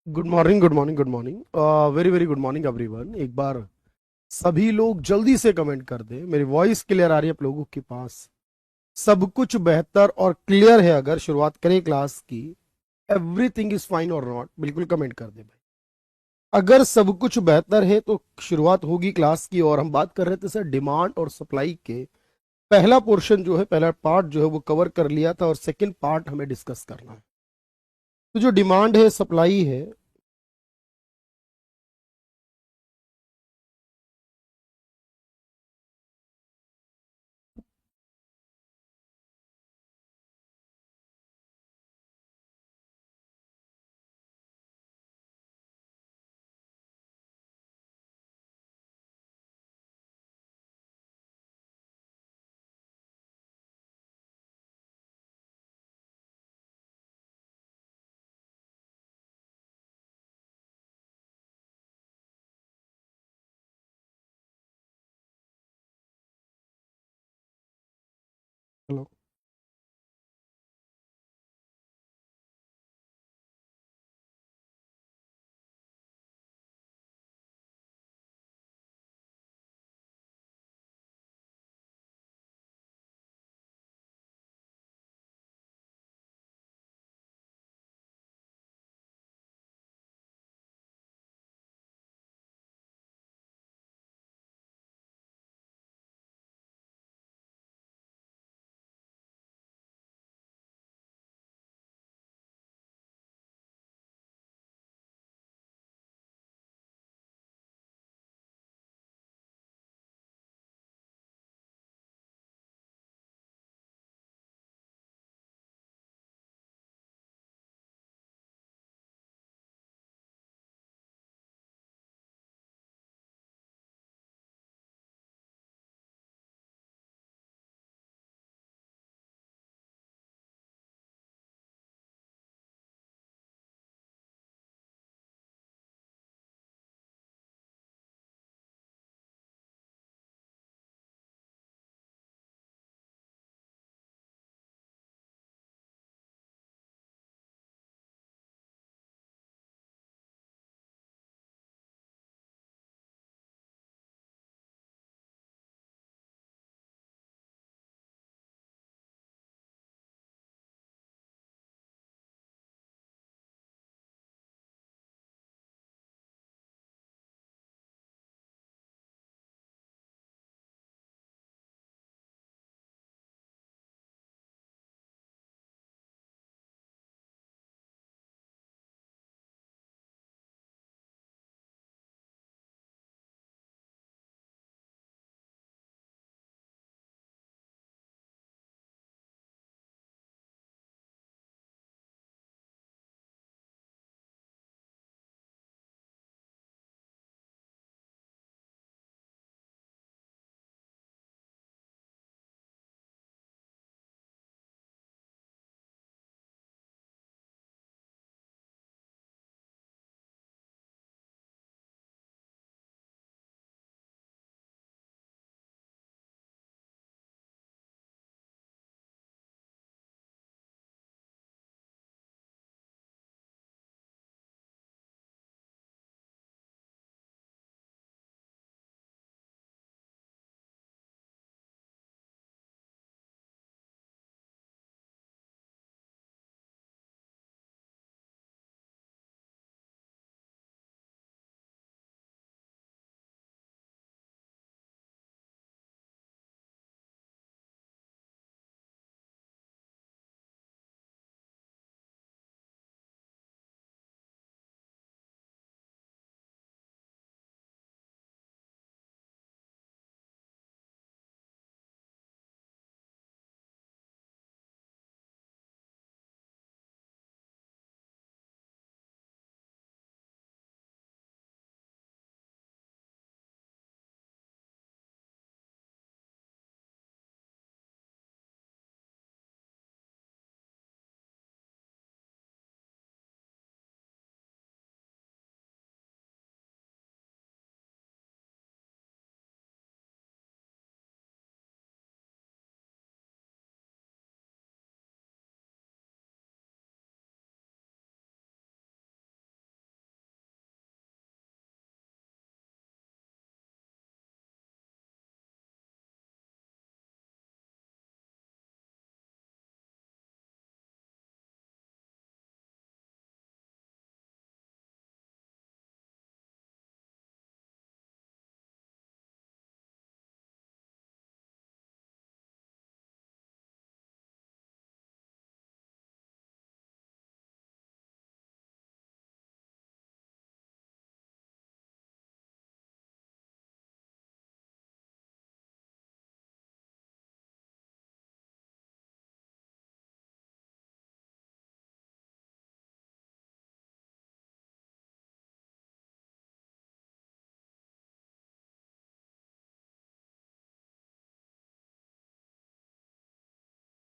Good morning, good morning, good morning. Very very good morning everyone. एक बार सभी लोग जल्दी से कमेंट कर दें। मेरी वॉइस क्लियर आ रही है आप लोगों के पास? सब कुछ बेहतर और क्लियर है? अगर शुरुआत करें क्लास की, एवरीथिंग इज फाइन और नॉट, बिल्कुल कमेंट कर दें भाई। अगर सब कुछ बेहतर है तो शुरुआत होगी क्लास की। और हम बात कर रहे थे सर डिमांड और सप्लाई के। पहला पोर्शन जो है, पहला पार्ट जो है वो कवर कर लिया था और सेकंड पार्ट हमें डिस्कस करना है। तो जो डिमांड है, सप्लाई है, हेलो।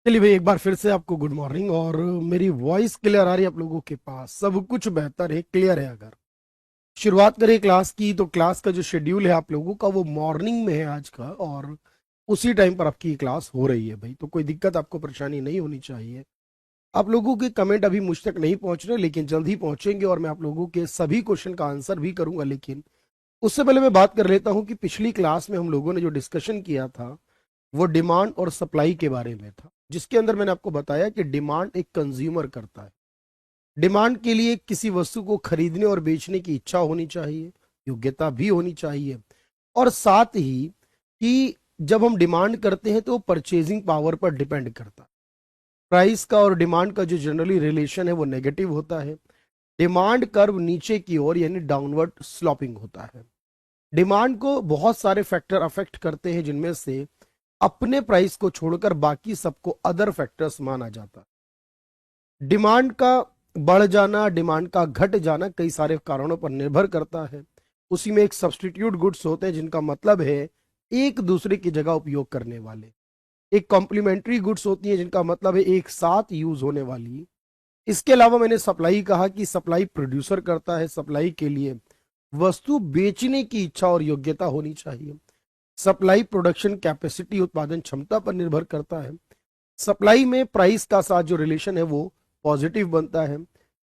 चलिए भाई, एक बार फिर से आपको गुड मॉर्निंग। और मेरी वॉइस क्लियर आ रही है आप लोगों के पास? सब कुछ बेहतर है, क्लियर है। अगर शुरुआत करें क्लास की, तो क्लास का जो शेड्यूल है आप लोगों का वो मॉर्निंग में है आज का, और उसी टाइम पर आपकी क्लास हो रही है भाई। तो कोई दिक्कत, आपको परेशानी नहीं होनी चाहिए। आप लोगों के कमेंट अभी मुझ तक नहीं पहुंच रहे, लेकिन जल्द ही पहुंचेंगे और मैं आप लोगों के सभी क्वेश्चन का आंसर भी करूंगा। लेकिन उससे पहले मैं बात कर लेता हूं कि पिछली क्लास में हम लोगों ने जो डिस्कशन किया था वो डिमांड और सप्लाई के बारे में था, जिसके अंदर मैंने आपको बताया कि डिमांड एक कंज्यूमर करता है। डिमांड के लिए किसी वस्तु को खरीदने और बेचने की इच्छा होनी चाहिए, योग्यता भी होनी चाहिए, और साथ ही कि जब हम डिमांड करते हैं तो परचेजिंग पावर पर डिपेंड करता है। प्राइस का और डिमांड का जो जनरली रिलेशन है वो नेगेटिव होता है। डिमांड कर्व नीचे की ओर यानी डाउनवर्ड स्लोपिंग होता है। डिमांड को बहुत सारे फैक्टर अफेक्ट करते हैं, जिनमें से अपने प्राइस को छोड़कर बाकी सबको अदर फैक्टर्स माना जाता है। डिमांड का बढ़ जाना, डिमांड का घट जाना कई सारे कारणों पर निर्भर करता है। उसी में एक सब्स्टिट्यूट गुड्स होते हैं, जिनका मतलब है एक दूसरे की जगह उपयोग करने वाले। एक कॉम्प्लीमेंट्री गुड्स होती है, जिनका मतलब है एक साथ यूज होने वाली। इसके अलावा मैंने सप्लाई कहा कि सप्लाई प्रोड्यूसर करता है। सप्लाई के लिए वस्तु बेचने की इच्छा और योग्यता होनी चाहिए। सप्लाई प्रोडक्शन कैपेसिटी, उत्पादन क्षमता पर निर्भर करता है। सप्लाई में प्राइस का साथ जो रिलेशन है वो पॉजिटिव बनता है।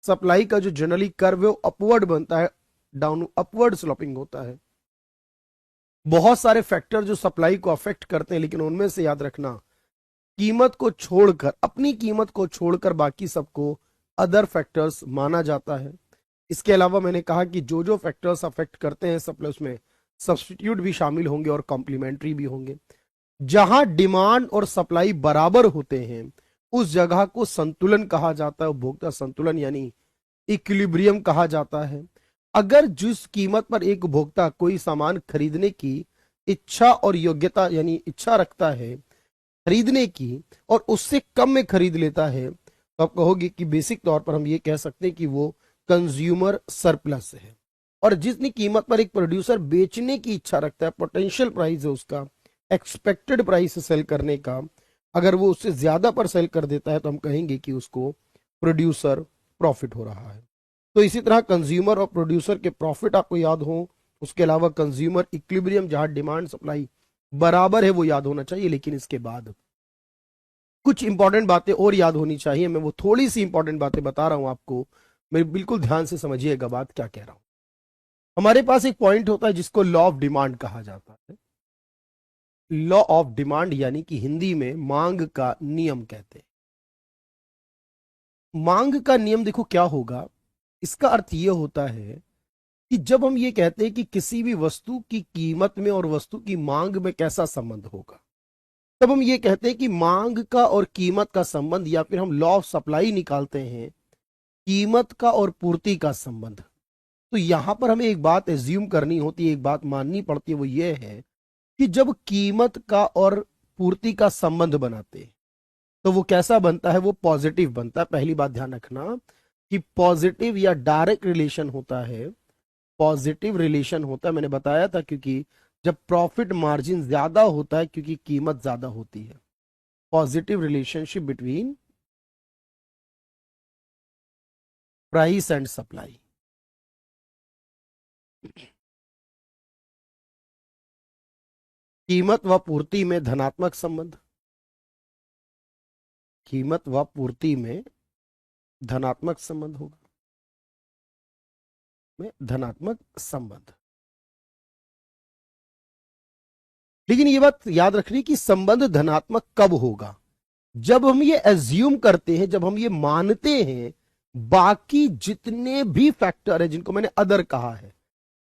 सप्लाई का जो जनरली कर्व है वो अपवर्ड बनता है, डाउन अपवर्ड स्लोपिंग होता है। बहुत सारे फैक्टर जो सप्लाई को अफेक्ट करते हैं, लेकिन उनमें से याद रखना, कीमत को छोड़कर, अपनी कीमत को छोड़कर बाकी सबको अदर फैक्टर्स माना जाता है। इसके अलावा मैंने कहा कि जो जो फैक्टर्स अफेक्ट करते हैं सप्लाई, उसमें सब्स्टिट्यूट भी शामिल होंगे और कॉम्प्लीमेंट्री भी होंगे। जहां डिमांड और सप्लाई बराबर होते हैं उस जगह को संतुलन कहा जाता है, उपभोक्ता संतुलन यानी इक्विलिब्रियम कहा जाता है। अगर जिस कीमत पर एक उपभोक्ता कोई सामान खरीदने की इच्छा और योग्यता यानी इच्छा रखता है खरीदने की, और उससे कम में खरीद लेता है, तो आप कहोगे कि बेसिक तौर पर हम ये कह सकते हैं कि वो कंज्यूमर सरप्लस है। और जितनी कीमत पर एक प्रोड्यूसर बेचने की इच्छा रखता है, पोटेंशियल प्राइस है उसका, एक्सपेक्टेड प्राइस सेल करने का, अगर वो उससे ज्यादा पर सेल कर देता है तो हम कहेंगे कि उसको प्रोड्यूसर प्रॉफिट हो रहा है। तो इसी तरह कंज्यूमर और प्रोड्यूसर के प्रॉफिट आपको याद हो। उसके अलावा कंज्यूमर इक्विलिब्रियम, जहां डिमांड सप्लाई बराबर है, वो याद होना चाहिए। लेकिन इसके बाद कुछ इंपॉर्टेंट बातें और याद होनी चाहिए। मैं वो थोड़ी सी इंपॉर्टेंट बातें बता रहा हूं आपको, मेरे बिल्कुल ध्यान से समझिएगा बात क्या कह रहा हूं। हमारे पास एक पॉइंट होता है जिसको लॉ ऑफ डिमांड कहा जाता है। लॉ ऑफ डिमांड यानी कि हिंदी में मांग का नियम कहते हैं। मांग का नियम देखो क्या होगा, इसका अर्थ यह होता है कि जब हम ये कहते हैं कि किसी भी वस्तु की कीमत में और वस्तु की मांग में कैसा संबंध होगा, तब हम ये कहते हैं कि मांग का और कीमत का संबंध, या फिर हम लॉ ऑफ सप्लाई निकालते हैं, कीमत का और पूर्ति का संबंध। तो यहां पर हमें एक बात एज्यूम करनी होती है, एक बात माननी पड़ती है, वो ये है कि जब कीमत का और पूर्ति का संबंध बनाते हैं तो वो कैसा बनता है, वो पॉजिटिव बनता है। पहली बात ध्यान रखना कि पॉजिटिव या डायरेक्ट रिलेशन होता है। पॉजिटिव रिलेशन होता है, मैंने बताया था, क्योंकि जब प्रॉफिट मार्जिन ज्यादा होता है क्योंकि कीमत ज्यादा होती है। Positive relationship between price and supply. कीमत व पूर्ति में धनात्मक संबंध, कीमत व पूर्ति में धनात्मक संबंध होगा, में धनात्मक संबंध। लेकिन ये बात याद रखनी कि संबंध धनात्मक कब होगा, जब हम ये एज्यूम करते हैं, जब हम ये मानते हैं बाकी जितने भी फैक्टर है जिनको मैंने अदर कहा है,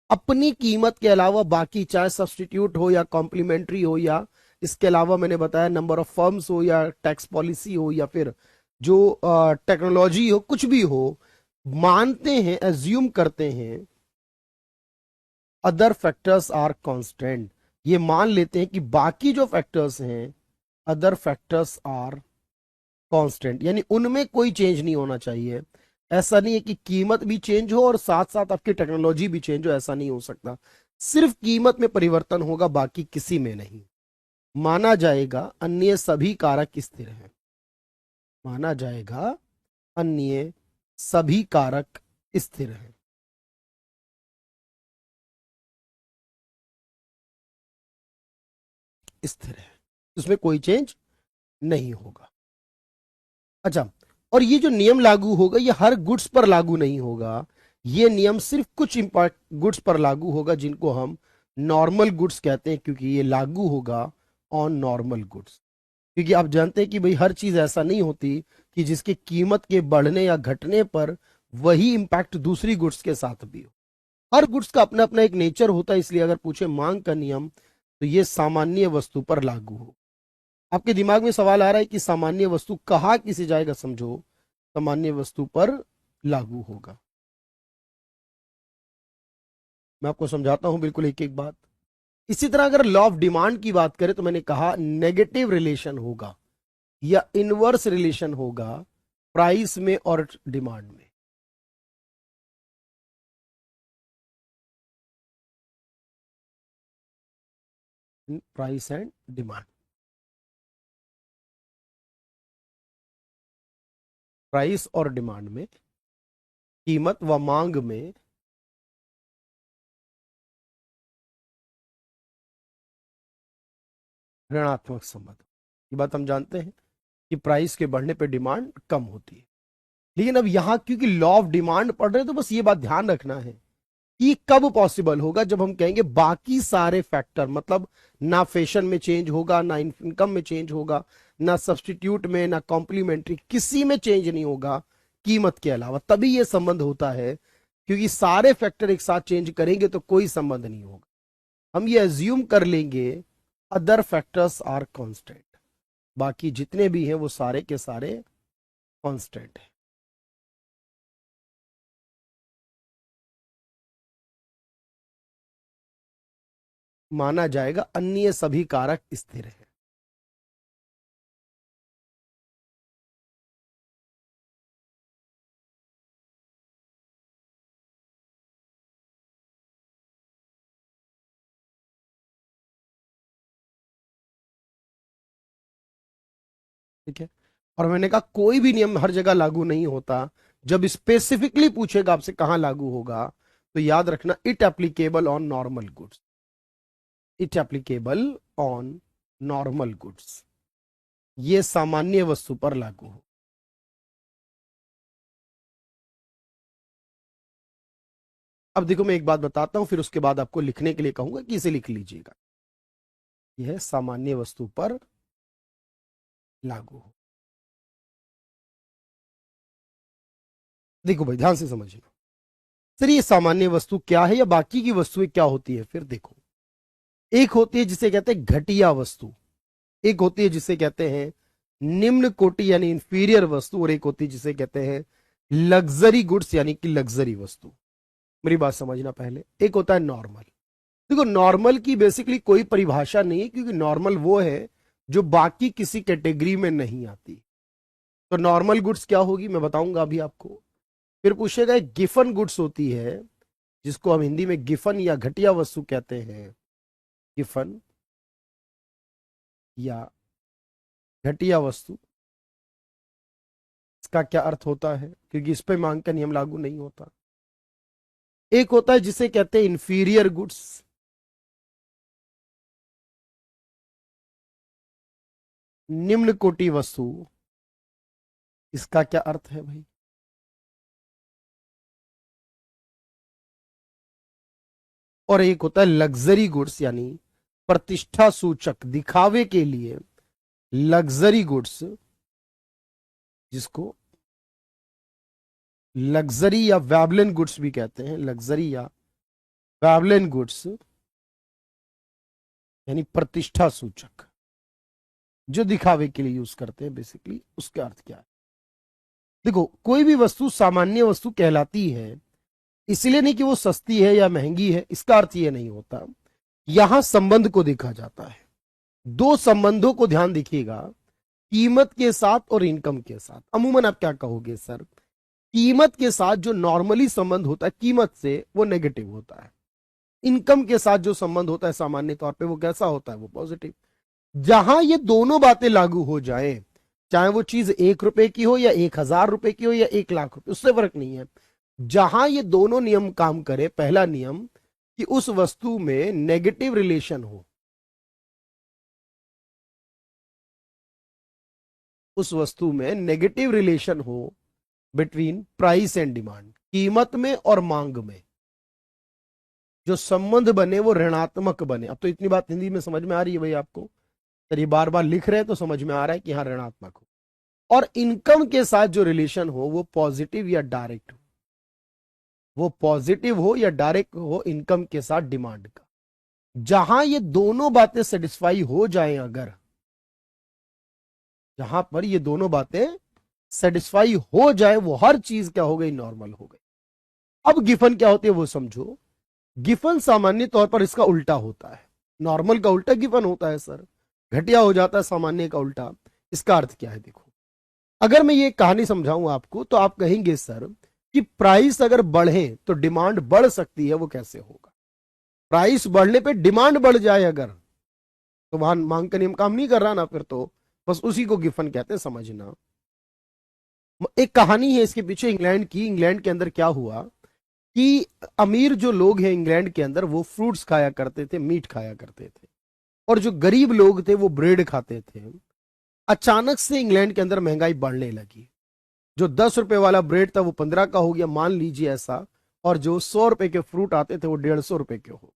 अपनी कीमत के अलावा बाकी, चाहे सब्स्टिट्यूट हो या कॉम्प्लीमेंट्री हो, या इसके अलावा मैंने बताया नंबर ऑफ फर्म्स हो या टैक्स पॉलिसी हो या फिर जो टेक्नोलॉजी हो, कुछ भी हो, मानते हैं, एज्यूम करते हैं अदर फैक्टर्स आर कांस्टेंट। ये मान लेते हैं कि बाकी जो फैक्टर्स हैं, अदर फैक्टर्स आर कांस्टेंट, यानी उनमें कोई चेंज नहीं होना चाहिए। ऐसा नहीं है कि कीमत भी चेंज हो और साथ साथ आपकी टेक्नोलॉजी भी चेंज हो, ऐसा नहीं हो सकता। सिर्फ कीमत में परिवर्तन होगा, बाकी किसी में नहीं। माना जाएगा अन्य सभी कारक स्थिर हैं। माना जाएगा अन्य सभी कारक स्थिर हैं। स्थिर है, उसमें कोई चेंज नहीं होगा। अच्छा, और ये जो नियम लागू होगा ये हर गुड्स पर लागू नहीं होगा, ये नियम सिर्फ कुछ इंपॉर्ट गुड्स पर लागू होगा जिनको हम नॉर्मल गुड्स कहते हैं, क्योंकि ये लागू होगा ऑन नॉर्मल गुड्स। क्योंकि आप जानते हैं कि भाई हर चीज ऐसा नहीं होती कि जिसकी कीमत के बढ़ने या घटने पर वही इंपैक्ट दूसरी गुड्स के साथ भी हो। हर गुड्स का अपना अपना एक नेचर होता है, इसलिए अगर पूछे मांग का नियम तो ये सामान्य वस्तु पर लागू हो। आपके दिमाग में सवाल आ रहा है कि सामान्य वस्तु कहाँ किसे जाएगा, समझो सामान्य वस्तु पर लागू होगा। मैं आपको समझाता हूं बिल्कुल एक एक बात। इसी तरह अगर लॉ ऑफ डिमांड की बात करें तो मैंने कहा नेगेटिव रिलेशन होगा या इनवर्स रिलेशन होगा प्राइस में और डिमांड में। प्राइस एंड डिमांड, प्राइस और डिमांड में, कीमत व मांग में ऋणात्मक संबंध। ये बात हम जानते हैं कि प्राइस के बढ़ने पे डिमांड कम होती है। लेकिन अब यहां क्योंकि लॉ ऑफ डिमांड पढ़ रहे हैं तो बस ये बात ध्यान रखना है कि कब पॉसिबल होगा, जब हम कहेंगे बाकी सारे फैक्टर, मतलब ना फैशन में चेंज होगा, ना इनकम में चेंज होगा, ना सब्सटीट्यूट में, ना कॉम्प्लीमेंट्री, किसी में चेंज नहीं होगा कीमत के अलावा, तभी ये संबंध होता है। क्योंकि सारे फैक्टर एक साथ चेंज करेंगे तो कोई संबंध नहीं होगा। हम ये अज्यूम कर लेंगे अदर फैक्टर्स आर कांस्टेंट, बाकी जितने भी हैं वो सारे के सारे कांस्टेंट हैं। माना जाएगा अन्य सभी कारक स्थिर हैं। ठीक है, और मैंने कहा कोई भी नियम हर जगह लागू नहीं होता। जब स्पेसिफिकली पूछेगा आपसे कहां लागू होगा तो याद रखना it applicable on normal goods, it applicable on normal goods, ये सामान्य वस्तु पर लागू हो। अब देखो मैं एक बात बताता हूं, फिर उसके बाद आपको लिखने के लिए कहूंगा कि इसे लिख लीजिएगा। यह सामान्य वस्तु पर लागू हो। देखो भाई ध्यान से समझना, सर ये सामान्य वस्तु क्या है या बाकी की वस्तुएं क्या होती है। फिर देखो, एक होती है जिसे कहते हैं घटिया वस्तु, एक होती है जिसे कहते हैं निम्न कोटि यानी इंफीरियर वस्तु, और एक होती है जिसे कहते हैं लग्जरी गुड्स यानी कि लग्जरी वस्तु। मेरी बात समझना पहले, एक होता है नॉर्मल। देखो नॉर्मल की बेसिकली कोई परिभाषा नहीं है, क्योंकि नॉर्मल वो है जो बाकी किसी कैटेगरी में नहीं आती। तो नॉर्मल गुड्स क्या होगी मैं बताऊंगा अभी आपको। फिर पूछेगा एक गिफन गुड्स होती है जिसको हम हिंदी में गिफन या घटिया वस्तु कहते हैं। गिफन या घटिया वस्तु, इसका क्या अर्थ होता है, क्योंकि इस पे मांग का नियम लागू नहीं होता। एक होता है जिसे कहते हैं इंफीरियर गुड्स, निम्न कोटि वस्तु, इसका क्या अर्थ है भाई। और एक होता है लग्जरी गुड्स यानी प्रतिष्ठा सूचक, दिखावे के लिए लग्जरी गुड्स, जिसको लग्जरी या वैबलन गुड्स भी कहते हैं। लग्जरी या वैबलन गुड्स यानी प्रतिष्ठा सूचक, जो दिखावे के लिए यूज करते हैं, बेसिकली उसका अर्थ क्या है। देखो कोई भी वस्तु सामान्य वस्तु कहलाती है इसलिए नहीं कि वो सस्ती है या महंगी है, इसका अर्थ ये नहीं होता। यहां संबंध को देखा जाता है, दो संबंधों को ध्यान देखिएगा, कीमत के साथ और इनकम के साथ। अमूमन आप क्या कहोगे सर, कीमत के साथ जो नॉर्मली संबंध होता है कीमत से वो नेगेटिव होता है, इनकम के साथ जो संबंध होता है सामान्य तौर पे वो कैसा होता है, वो पॉजिटिव। जहां ये दोनों बातें लागू हो जाएं, चाहे वो चीज 1 रुपए की हो या 1,000 रुपए की हो या 1,00,000 रुपए, उससे फर्क नहीं है। जहां ये दोनों नियम काम करे, पहला नियम कि उस वस्तु में नेगेटिव रिलेशन हो, उस वस्तु में नेगेटिव रिलेशन हो बिटवीन प्राइस एंड डिमांड, कीमत में और मांग में जो संबंध बने वो ऋणात्मक बने। अब तो इतनी बात हिंदी में समझ में आ रही है भाई आपको, तो ये बार बार लिख रहे हैं तो समझ में आ रहा है कि हाँ ऋणात्मक हो। और इनकम के साथ जो रिलेशन हो वो पॉजिटिव या डायरेक्ट हो, वो पॉजिटिव हो या डायरेक्ट हो इनकम के साथ डिमांड का। जहां ये दोनों बातें सेटिस्फाई हो जाएं, अगर जहां पर ये दोनों बातें सेटिस्फाई हो जाए, वो हर चीज क्या हो गई, नॉर्मल हो गई। अब गिफन क्या होती है वो समझो। गिफन सामान्य तौर पर इसका उल्टा होता है। नॉर्मल का उल्टा गिफन होता है सर, घटिया हो जाता है सामान्य का उल्टा। इसका अर्थ क्या है देखो, अगर मैं ये कहानी समझाऊं आपको तो आप कहेंगे सर कि प्राइस अगर बढ़े तो डिमांड बढ़ सकती है, वो कैसे होगा? प्राइस बढ़ने पे डिमांड बढ़ जाए अगर, तो वहां मांग का नियम काम नहीं कर रहा ना, फिर तो बस उसी को गिफन कहते हैं, समझना। एक कहानी है इसके पीछे इंग्लैंड की। इंग्लैंड के अंदर क्या हुआ कि अमीर जो लोग हैं इंग्लैंड के अंदर वो फ्रूट्स खाया करते थे, मीट खाया करते थे, और जो गरीब लोग थे वो ब्रेड खाते थे। अचानक से इंग्लैंड के अंदर महंगाई बढ़ने लगी। जो 10 रुपए वाला ब्रेड था वो 15 का हो गया, मान लीजिए ऐसा, और जो 100 रुपए के फ्रूट आते थे वो 150 रुपए के हो।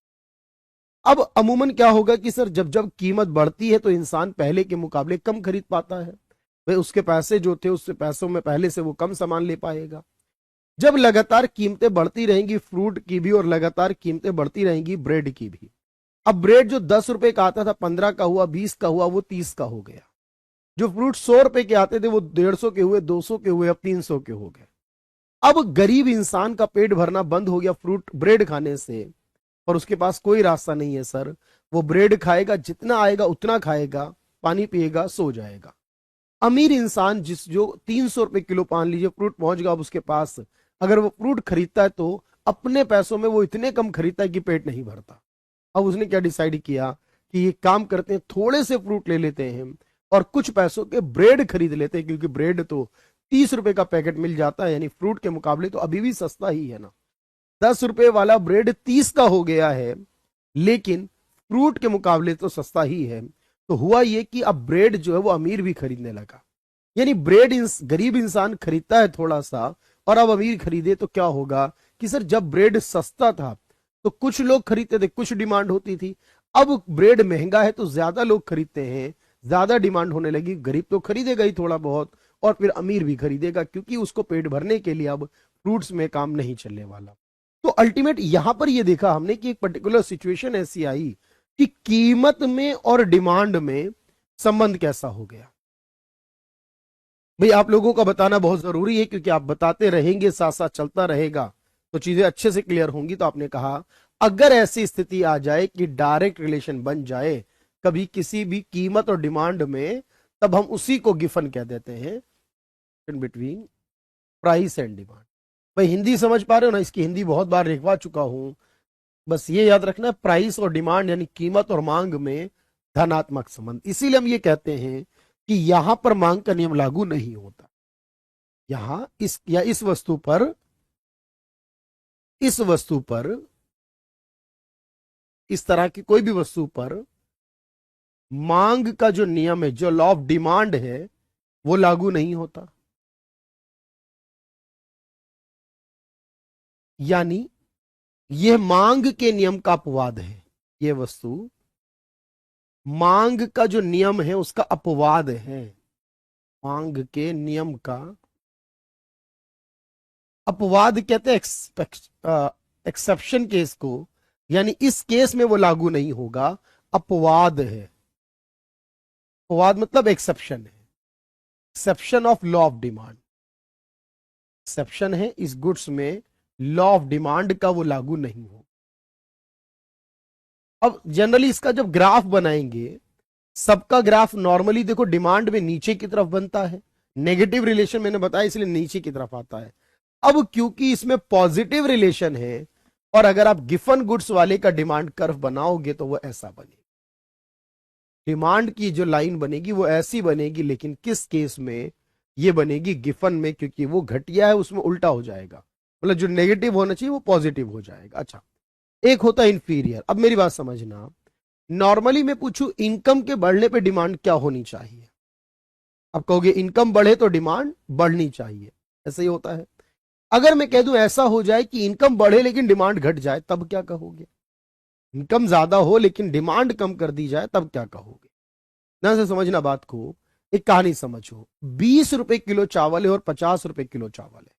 अब अमूमन क्या होगा कि सर जब जब कीमत बढ़ती है तो इंसान पहले के मुकाबले कम खरीद पाता है, भाई उसके पैसे जो थे उससे पैसों में पहले से वो कम सामान ले पाएगा। जब लगातार कीमतें बढ़ती रहेंगी फ्रूट की भी, और लगातार कीमतें बढ़ती रहेंगी ब्रेड की भी, अब ब्रेड जो 10 रुपए का आता था 15 का हुआ, 20 का हुआ, वो 30 का हो गया। जो फ्रूट 100 रुपए के आते थे वो 150 के हुए, 200 के हुए, अब 300 के हो गए। अब गरीब इंसान का पेट भरना बंद हो गया फ्रूट ब्रेड खाने से, और उसके पास कोई रास्ता नहीं है सर। वो ब्रेड खाएगा, जितना आएगा उतना खाएगा, पानी पिएगा, सो जाएगा। अमीर इंसान जिस जो 300 रुपए किलो मान लीजिए फ्रूट पहुंच गया अब उसके पास, अगर वो फ्रूट खरीदता है तो अपने पैसों में वो इतने कम खरीदता है कि पेट नहीं भरता। अब उसने क्या डिसाइड किया कि ये काम करते हैं, थोड़े से फ्रूट ले लेते हैं और कुछ पैसों के ब्रेड खरीद लेते हैं, क्योंकि ब्रेड तो 30 रुपए का पैकेट मिल जाता है, यानी फ्रूट के मुकाबले तो अभी भी सस्ता ही है ना। 10 रुपए वाला ब्रेड 30 का हो गया है, लेकिन फ्रूट के मुकाबले तो सस्ता ही है। तो हुआ ये कि अब ब्रेड जो है वो अमीर भी खरीदने लगा, यानी ब्रेड गरीब इंसान खरीदता है थोड़ा सा, और अब अमीर खरीदे तो क्या होगा कि सर जब ब्रेड सस्ता था तो कुछ लोग खरीदते थे, कुछ डिमांड होती थी। अब ब्रेड महंगा है तो ज्यादा लोग खरीदते हैं, ज्यादा डिमांड होने लगी। गरीब तो खरीदेगा ही थोड़ा बहुत, और फिर अमीर भी खरीदेगा, क्योंकि उसको पेट भरने के लिए अब फ्रूट्स में काम नहीं चलने वाला। तो अल्टीमेट यहां पर यह देखा हमने कि एक पर्टिकुलर सिचुएशन ऐसी आई कि कीमत में और डिमांड में संबंध कैसा हो गया। भाई आप लोगों का बताना बहुत जरूरी है, क्योंकि आप बताते रहेंगे, साथ साथ चलता रहेगा तो चीजें अच्छे से क्लियर होंगी। तो आपने कहा अगर ऐसी स्थिति आ जाए कि डायरेक्ट रिलेशन बन जाए कभी किसी भी कीमत और डिमांड में, तब हम उसी को गिफन कह देते हैं, in between price and demand. भाई हिंदी समझ पा रहे हो ना, इसकी हिंदी बहुत बार लिखवा चुका हूं। बस ये याद रखना, प्राइस और डिमांड यानी कीमत और मांग में धनात्मक संबंध। इसीलिए हम ये कहते हैं कि यहां पर मांग का नियम लागू नहीं होता। यहां इस वस्तु पर, इस तरह की कोई भी वस्तु पर मांग का जो नियम है, जो लॉ ऑफ डिमांड है, वो लागू नहीं होता। यानी यह मांग के नियम का अपवाद है। यह वस्तु मांग का जो नियम है उसका अपवाद है, मांग के नियम का अपवाद कहते हैं एक्सेप्शन केस को, यानी इस केस में वो लागू नहीं होगा, अपवाद है। अपवाद मतलब एक्सेप्शन है, exception of law of demand. Exception है इस गुड्स में, लॉ ऑफ डिमांड का वो लागू नहीं हो। अब जनरली इसका जब ग्राफ बनाएंगे, सबका ग्राफ नॉर्मली देखो डिमांड में नीचे की तरफ बनता है, नेगेटिव रिलेशन मैंने बताया इसलिए नीचे की तरफ आता है। अब क्योंकि इसमें पॉजिटिव रिलेशन है, और अगर आप गिफन गुड्स वाले का डिमांड कर्व बनाओगे तो वो ऐसा बनेगा। डिमांड की जो लाइन बनेगी वो ऐसी बनेगी, लेकिन किस केस में ये बनेगी? गिफन में, क्योंकि वो घटिया है, उसमें उल्टा हो जाएगा, मतलब जो नेगेटिव होना चाहिए वो पॉजिटिव हो जाएगा। अच्छा, एक होता है इंफीरियर। अब मेरी बात समझना, नॉर्मली मैं पूछूं इनकम के बढ़ने पे डिमांड क्या होनी चाहिए? अब कहोगे इनकम बढ़े तो डिमांड बढ़नी चाहिए, ऐसा ही होता है। अगर मैं कह दूं ऐसा हो जाए कि इनकम बढ़े लेकिन डिमांड घट जाए, तब क्या कहोगे? इनकम ज्यादा हो लेकिन डिमांड कम कर दी जाए, तब क्या कहोगे? ध्यान से समझना बात को। एक कहानी समझो, 20 रुपए किलो चावल है और 50 रुपए किलो चावल है।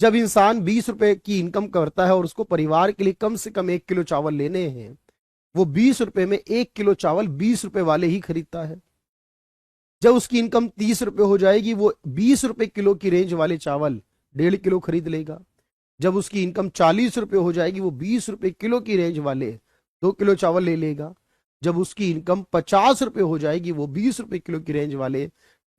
जब इंसान 20 रुपए की इनकम करता है और उसको परिवार के लिए कम से कम 1 किलो चावल लेने हैं, वो 20 रुपए में 1 किलो चावल 20 रुपए वाले ही खरीदता है। जब उसकी इनकम 30 रुपए हो जाएगी, वो 20 रुपए किलो की रेंज वाले चावल 1.5 किलो खरीद लेगा। जब उसकी इनकम 40 रुपए हो जाएगी, वो 20 रुपए किलो की रेंज वाले 2 किलो चावल ले लेगा। जब उसकी इनकम 50 रुपए हो जाएगी, वो 20 रुपए किलो की रेंज वाले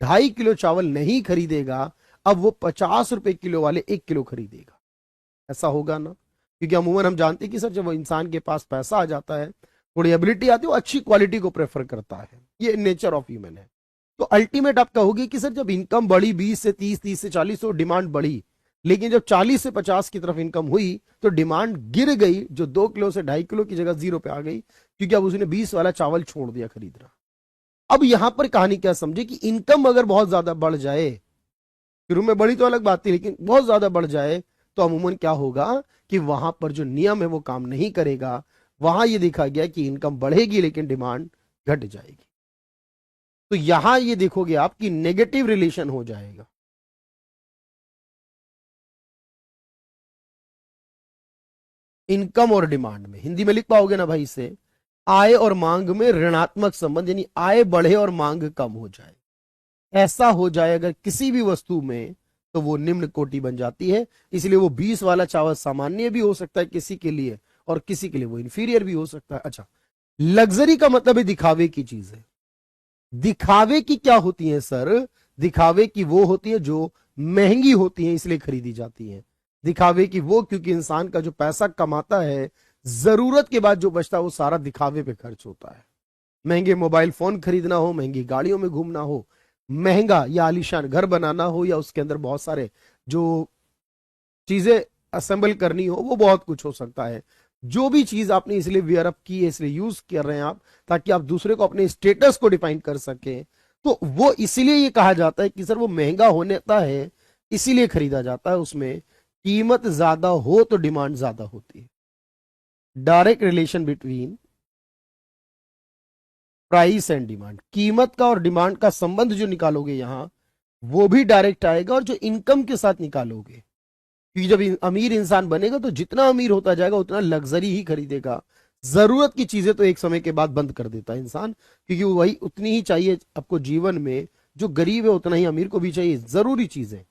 2.5 किलो चावल नहीं खरीदेगा। अब वो 50 रुपए किलो वाले 1 किलो खरीदेगा। ऐसा होगा ना? क्योंकि अमूमन हम जानते हैं कि सर जब वो इंसान के पास पैसा आ जाता है, थोड़ी एबिलिटी आती है, वो अच्छी क्वालिटी को प्रेफर करता है। ये नेचर ऑफ ह्यूमन है। तो अल्टीमेट आप कहोगे कि सर जब इनकम बढ़ी 20 से 30, 30 से 40, तो डिमांड बढ़ी। लेकिन जब 40 से 50 की तरफ इनकम हुई तो डिमांड गिर गई, जो 2 किलो से 2.5 किलो की जगह 0 पे आ गई, क्योंकि अब उसने 20 वाला चावल छोड़ दिया खरीदना। अब यहां पर कहानी क्या समझे कि इनकम अगर बहुत ज्यादा बढ़ जाए, शुरू में बढ़ी तो अलग बात थी, लेकिन बहुत ज्यादा बढ़ जाए तो अमूमन क्या होगा कि वहां पर जो नियम है वो काम नहीं करेगा। वहां ये देखा गया कि इनकम बढ़ेगी लेकिन डिमांड घट जाएगी। तो यहां ये देखोगे आप कि नेगेटिव रिलेशन हो जाएगा। इनकम और डिमांड में हिंदी में लिख पाओगे ना भाई इसे? आय और मांग में ऋणात्मक संबंध, यानी आय बढ़े और मांग कम हो जाए। ऐसा हो जाए अगर किसी भी वस्तु में, तो वो निम्न कोटि बन जाती है। इसलिए वो 20 वाला चावल सामान्य भी हो सकता है किसी के लिए, और किसी के लिए वो इंफीरियर भी हो सकता है। अच्छा, लग्जरी का मतलब है दिखावे की चीज है। दिखावे की क्या होती है सर? दिखावे की वो होती है जो महंगी होती है, इसलिए खरीदी जाती है। दिखावे की वो, क्योंकि इंसान का जो पैसा कमाता है, जरूरत के बाद जो बचता है वो सारा दिखावे पे खर्च होता है। महंगे मोबाइल फोन खरीदना हो, महंगी गाड़ियों में घूमना हो, महंगा या आलीशान घर बनाना हो, या उसके अंदर बहुत सारे जो चीजें असेंबल करनी हो, वो बहुत कुछ हो सकता है। जो भी चीज आपने इसलिए वियर अप की है, इसलिए यूज कर रहे हैं आप, ताकि आप दूसरे को अपने स्टेटस को डिफाइन कर सके, तो वो इसीलिए ये कहा जाता है कि सर वो महंगा होता है, इसीलिए खरीदा जाता है। उसमें कीमत ज्यादा हो तो डिमांड ज्यादा होती है। Direct relation between price and demand, कीमत का और डिमांड का संबंध जो निकालोगे यहां, वो भी डायरेक्ट आएगा, और जो इनकम के साथ निकालोगे, क्योंकि जब अमीर इंसान बनेगा तो जितना अमीर होता जाएगा उतना लग्जरी ही खरीदेगा। जरूरत की चीजें तो एक समय के बाद बंद कर देता है इंसान, क्योंकि वो वही उतनी ही चाहिए आपको जीवन में। जो गरीब है उतना ही अमीर को भी चाहिए जरूरी चीजें।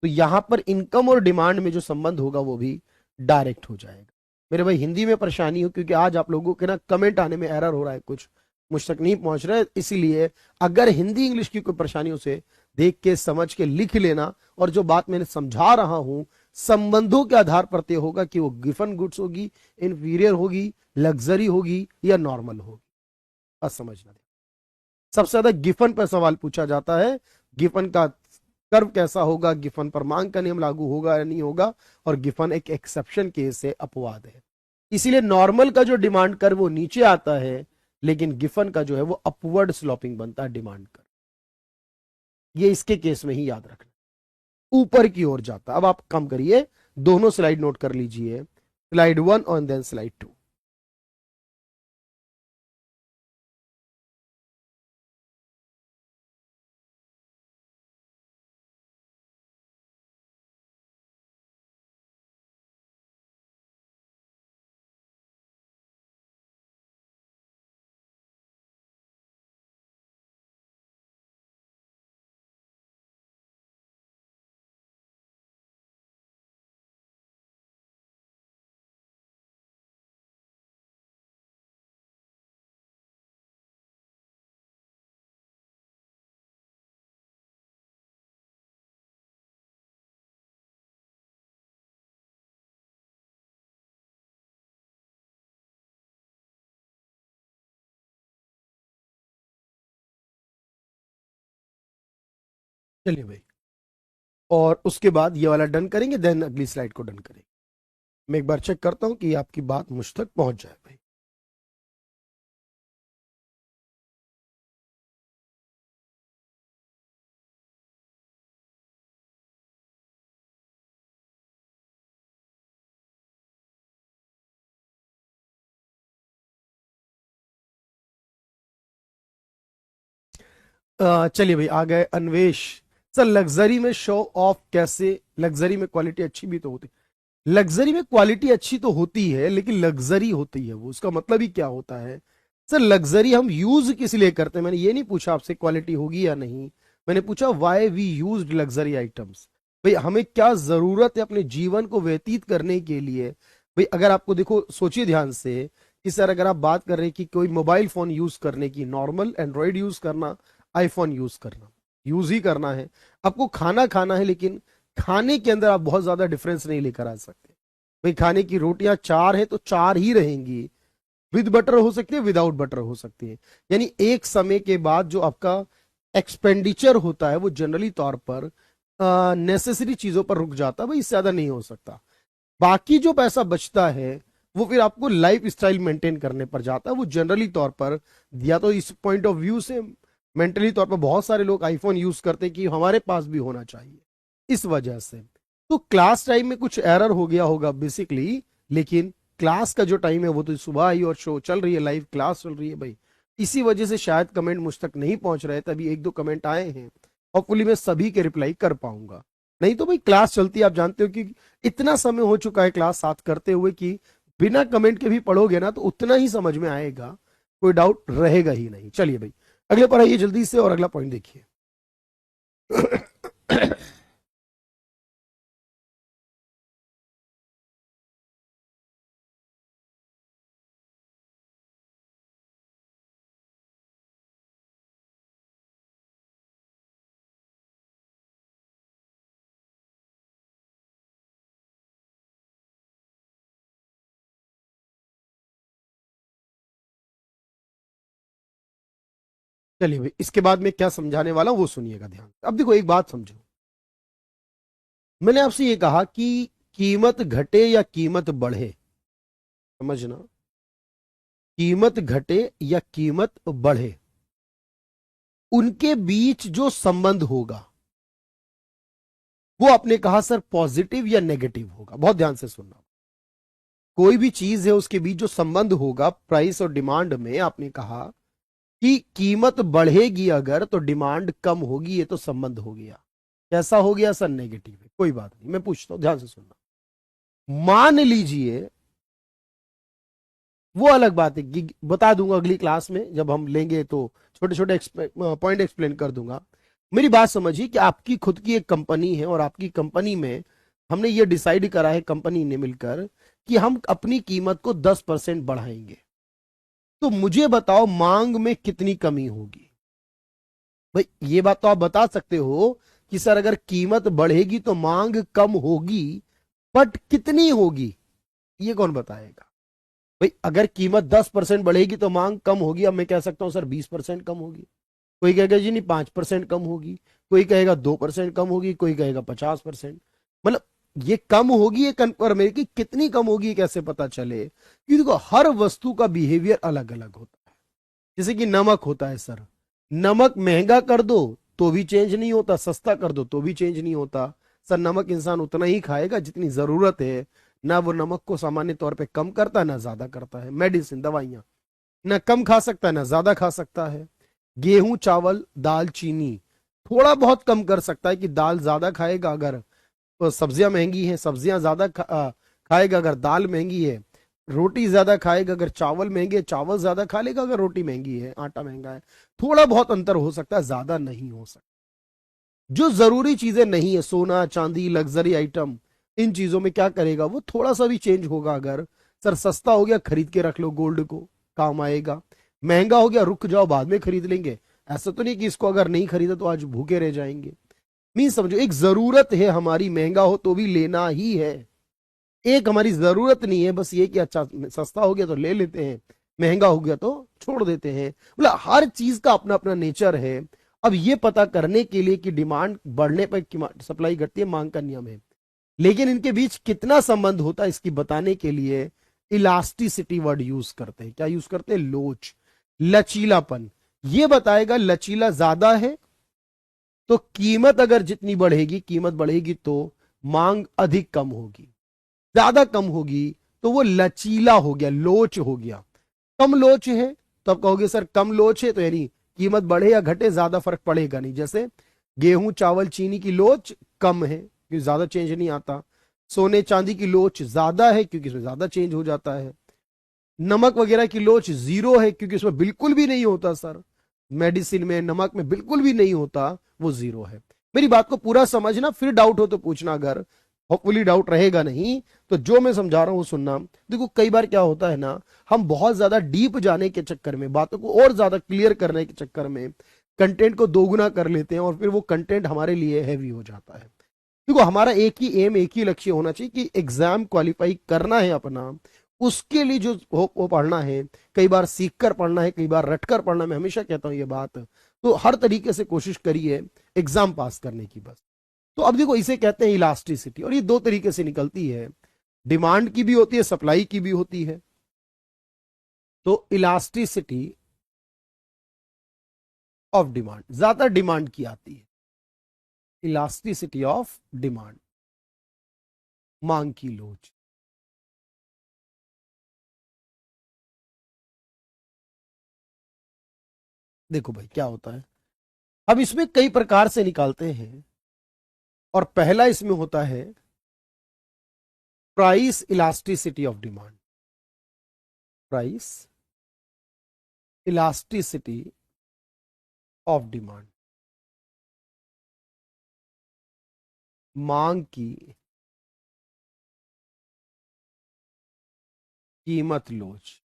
तो यहां पर इनकम और डिमांड में जो संबंध होगा वो भी डायरेक्ट हो जाएगा। मेरे भाई हिंदी में परेशानी हो, क्योंकि आज आप लोगों के ना कमेंट आने में एरर हो रहा है, कुछ मुझ तक नहीं पहुंच रहा है। इसीलिए अगर हिंदी इंग्लिश की कोई परेशानी हो, उसे देख के समझ के लिख लेना। और जो बात मैंने समझा रहा हूं, संबंधों के आधार पर तय होगा कि वो गिफन गुड्स होगी, इंफीरियर होगी, लग्जरी होगी, या नॉर्मल होगी। बस समझना। सबसे ज्यादा गिफन पर सवाल पूछा जाता है। गिफन का कर्व कैसा होगा, गिफन पर मांग का नियम लागू होगा या नहीं होगा, और गिफन एक एक्सेप्शन केस है, अपवाद है। इसीलिए नॉर्मल का जो डिमांड कर्व वो नीचे आता है, लेकिन गिफन का जो है वो अपवर्ड स्लोपिंग बनता है डिमांड कर्व। ये इसके केस में ही याद रखना, ऊपर की ओर जाता। अब आप कम करिए, दोनों स्लाइड नोट कर लीजिए, स्लाइड 1 और देन स्लाइड 2। चलिए भाई, और उसके बाद ये वाला डन करेंगे, देन अगली स्लाइड को डन करेंगे। मैं एक बार चेक करता हूं कि आपकी बात मुझ तक पहुंच जाए भाई। चलिए भाई, आ गए अन्वेष सर। लग्जरी में शो ऑफ कैसे? लग्जरी में क्वालिटी अच्छी भी तो होती, लग्जरी में क्वालिटी अच्छी तो होती है, लेकिन लग्जरी होती है वो, उसका मतलब ही क्या होता है? सर लग्जरी हम यूज किस लिए करते हैं? मैंने ये नहीं पूछा आपसे क्वालिटी होगी या नहीं, मैंने पूछा why we use luxury items. भाई हमें क्या जरूरत है अपने जीवन को व्यतीत करने के लिए? भाई अगर आपको देखो, सोचिए ध्यान से कि सर अगर आप बात कर रहे हैं कि कोई मोबाइल फोन यूज करने की, नॉर्मल एंड्रॉइड यूज करना, आईफोन यूज करना, यूज ही करना है। आपको खाना खाना है, लेकिन खाने के अंदर आप बहुत ज्यादा डिफरेंस नहीं लेकर आ सकते। भाई खाने की रोटियां चार है तो चार ही रहेंगी, विद बटर हो सकती है, विदाउट बटर हो सकती है। यानी एक समय के बाद जो आपका एक्सपेंडिचर होता है वो जनरली तौर पर नेसेसरी चीजों पर रुक जाता है, भाई इससे ज्यादा नहीं हो सकता। बाकी जो पैसा बचता है वो फिर आपको लाइफ स्टाइल मेंटेन करने पर जाता है। वो जनरली तौर पर, या तो इस पॉइंट ऑफ व्यू से मेंटली तौर पर बहुत सारे लोग आईफोन यूज करते हैं कि हमारे पास भी होना चाहिए, इस वजह से। तो क्लास टाइम में कुछ एरर हो गया होगा बेसिकली, लेकिन क्लास का जो टाइम है वो तो सुबह आई और शो चल रही है, लाइव क्लास चल रही है भाई। इसी वजह से शायद कमेंट मुझ तक नहीं पहुंच रहे, तभी एक दो कमेंट आए हैं। होपफुली मैं सभी के रिप्लाई कर पाऊंगा, नहीं तो भाई क्लास चलती है, आप जानते हो कि इतना समय हो चुका है क्लास साथ करते हुए कि बिना कमेंट के भी पढ़ोगे ना तो उतना ही समझ में आएगा, कोई डाउट रहेगा ही नहीं। चलिए भाई अगले पर आइए जल्दी से, और अगला पॉइंट देखिए। चलिए भाई, इसके बाद मैं क्या समझाने वाला हूं वो सुनिएगा ध्यान से। अब देखो एक बात समझो, मैंने आपसे ये कहा कि कीमत घटे या कीमत बढ़े, समझना, कीमत घटे या कीमत बढ़े, उनके बीच जो संबंध होगा वो आपने कहा सर पॉजिटिव या नेगेटिव होगा। बहुत ध्यान से सुनना, कोई भी चीज है उसके बीच जो संबंध होगा प्राइस और डिमांड में, आपने कहा कि कीमत बढ़ेगी अगर तो डिमांड कम होगी, ये तो संबंध हो गया। कैसा हो गया सर? नेगेटिव है। कोई बात नहीं, मैं पूछता हूं, ध्यान से सुनना। मान लीजिए, वो अलग बात है कि बता दूंगा अगली क्लास में जब हम लेंगे तो छोटे छोटे पॉइंट एक्सप्लेन कर दूंगा। मेरी बात समझिए कि आपकी खुद की एक कंपनी है और आपकी कंपनी में हमने ये डिसाइड करा है कंपनी ने मिलकर कि हम अपनी कीमत को 10% बढ़ाएंगे। तो मुझे बताओ मांग में कितनी कमी होगी? भाई ये बात तो आप बता सकते हो कि सर अगर कीमत बढ़ेगी तो मांग कम होगी, बट कितनी होगी ये कौन बताएगा? भाई अगर कीमत 10% बढ़ेगी तो मांग कम होगी, अब मैं कह सकता हूं सर 20% कम होगी, कोई कहेगा जी नहीं 5% कम होगी, कोई कहेगा 2% कम होगी, कोई कहेगा 50%। मतलब ये कम होगी, ये कन्फर्म है कि कितनी कम होगी ये कैसे पता चले? क्योंकि देखो हर वस्तु का बिहेवियर अलग अलग होता है। जैसे कि नमक होता है सर, नमक महंगा कर दो तो भी चेंज नहीं होता, सस्ता कर दो तो भी चेंज नहीं होता। सर नमक इंसान उतना ही खाएगा जितनी जरूरत है, ना वो नमक को सामान्य तौर पे कम करता है ना ज्यादा करता है। मेडिसिन, दवाइयां, ना कम खा सकता है ना ज्यादा खा सकता है। गेहूं, चावल, दाल, चीनी थोड़ा बहुत कम कर सकता है कि दाल ज्यादा खाएगा अगर सब्जियां महंगी हैं, सब्जियां ज्यादा खाएगा अगर दाल महंगी है। रोटी ज्यादा खाएगा अगर चावल महंगे, चावल ज्यादा खा लेगा अगर रोटी महंगी है, आटा महंगा है। थोड़ा बहुत अंतर हो सकता है, ज्यादा नहीं हो सकता। जो जरूरी चीजें नहीं है, सोना चांदी लग्जरी आइटम, इन चीजों में क्या करेगा वो? थोड़ा सा भी चेंज होगा। अगर सर सस्ता हो गया खरीद के रख लो, गोल्ड को काम आएगा। महंगा हो गया रुक जाओ बाद में खरीद लेंगे। ऐसा तो नहीं कि इसको अगर नहीं खरीदा तो आज भूखे रह जाएंगे। मीन समझो, एक जरूरत है हमारी, महंगा हो तो भी लेना ही है। एक हमारी जरूरत नहीं है बस ये कि अच्छा सस्ता हो गया तो ले लेते हैं, महंगा हो गया तो छोड़ देते हैं। मतलब हर चीज का अपना अपना नेचर है। अब ये पता करने के लिए कि डिमांड बढ़ने पर सप्लाई घटती है, मांग का नियम है, लेकिन इनके बीच कितना संबंध होता है इसकी बताने के लिए इलास्टिसिटी वर्ड यूज करते हैं। क्या यूज करते हैं? लोच, लचीलापन। ये बताएगा लचीला ज्यादा है तो कीमत अगर जितनी बढ़ेगी, कीमत बढ़ेगी तो मांग अधिक कम होगी, ज्यादा कम होगी तो वो लचीला हो गया, लोच हो गया। कम लोच है तो आप कहोगे सर कम लोच है तो यानी कीमत बढ़े या घटे ज्यादा फर्क पड़ेगा नहीं। जैसे गेहूं चावल चीनी की लोच कम है क्योंकि ज्यादा चेंज नहीं आता, सोने चांदी की लोच ज्यादा है क्योंकि इसमें ज्यादा चेंज हो जाता है, नमक वगैरह की लोच जीरो है क्योंकि उसमें बिल्कुल भी नहीं होता सर, मेडिसिन में नमक में बिल्कुल भी नहीं होता, वो जीरो है। मेरी बात को पूरा समझना, फिर डाउट हो तो पूछना, अगर होपफुली डाउट रहेगा नहीं तो जो मैं समझा रहा हूं सुनना। देखो कई बार क्या होता है ना, हम बहुत ज्यादा डीप जाने के चक्कर में, बातों को और ज्यादा क्लियर करने के चक्कर में कंटेंट को दोगुना कर लेते हैं और फिर वो कंटेंट हमारे लिए हैवी हो जाता है। देखो हमारा एक ही एम, एक ही लक्ष्य होना चाहिए कि एग्जाम क्वालिफाई करना है अपना, उसके लिए जो वो पढ़ना है, कई बार सीख कर पढ़ना है, कई बार रट कर पढ़ना, मैं हमेशा कहता हूं ये बात। तो हर तरीके से कोशिश करिए एग्जाम पास करने की बस। तो अब देखो इसे कहते हैं इलास्टिसिटी, और ये दो तरीके से निकलती है, डिमांड की भी होती है, सप्लाई की भी होती है। तो इलास्टिसिटी ऑफ डिमांड, ज्यादा डिमांड की आती है, इलास्टिसिटी ऑफ डिमांड, मांग की लोच। देखो भाई क्या होता है, अब इसमें कई प्रकार से निकालते हैं, और पहला इसमें होता है price elasticity of demand, price elasticity of demand, मांग की कीमत लोच।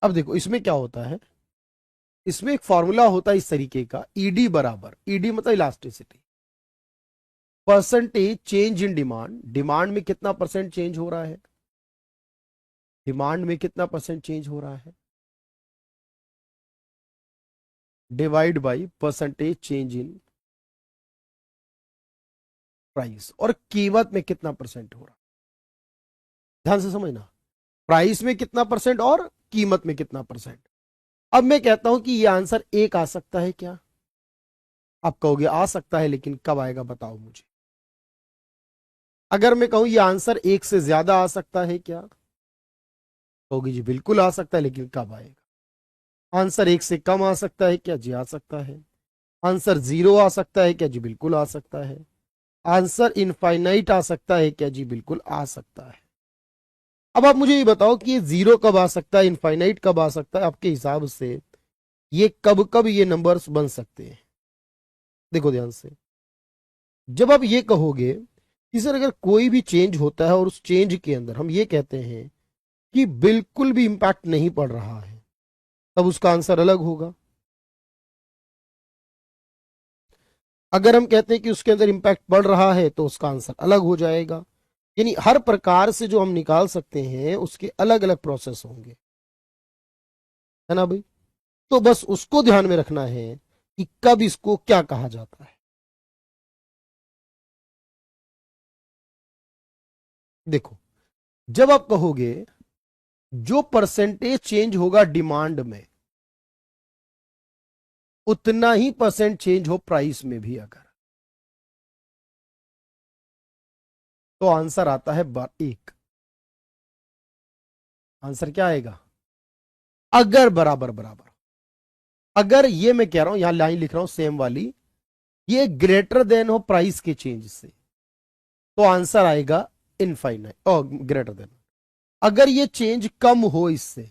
अब देखो इसमें क्या होता है, इसमें एक फॉर्मूला होता है इस तरीके का, ईडी बराबर, ईडी मतलब elasticity, percentage change in demand, demand में कितना परसेंट चेंज हो रहा है, डिमांड में कितना परसेंट चेंज हो रहा है, divide by percentage change in price, और कीमत में कितना परसेंट हो रहा है। ध्यान से समझना, प्राइस में कितना परसेंट और कीमत में कितना परसेंट। अब मैं कहता हूं कि यह आंसर एक आ सकता है क्या? आप कहोगे आ सकता है, लेकिन कब आएगा बताओ मुझे। अगर मैं कहूं यह आंसर एक से ज्यादा आ सकता है क्या? कहोगे जी बिल्कुल आ सकता है, लेकिन कब आएगा। आंसर एक से कम आ सकता है क्या? जी आ सकता है। आंसर जीरो आ सकता है क्या? जी बिल्कुल आ सकता है। आंसर इनफाइनाइट आ सकता है क्या? जी बिल्कुल आ सकता है। अब आप मुझे ये बताओ कि ये जीरो कब आ सकता है, इनफाइनाइट कब आ सकता है, आपके हिसाब से ये कब कब ये नंबर्स बन सकते हैं? देखो ध्यान से, जब आप ये कहोगे कि सर अगर कोई भी चेंज होता है और उस चेंज के अंदर हम ये कहते हैं कि बिल्कुल भी इंपैक्ट नहीं पड़ रहा है, तब उसका आंसर अलग होगा। अगर हम कहते हैं कि उसके अंदर इंपैक्ट पड़ रहा है तो उसका आंसर अलग हो जाएगा। यानी हर प्रकार से जो हम निकाल सकते हैं उसके अलग अलग प्रोसेस होंगे, है ना भाई। तो बस उसको ध्यान में रखना है कि कब इसको क्या कहा जाता है। देखो जब आप कहोगे जो परसेंटेज चेंज होगा डिमांड में, उतना ही परसेंट चेंज हो प्राइस में भी, अगर, तो आंसर आता है एक। आंसर क्या आएगा? अगर बराबर बराबर, अगर ये मैं कह रहा हूं, यहां लाइन लिख रहा हूं सेम वाली, ये ग्रेटर देन हो प्राइस के चेंज से, तो आंसर आएगा इनफाइनाइट और ग्रेटर देन। अगर ये चेंज कम हो इससे,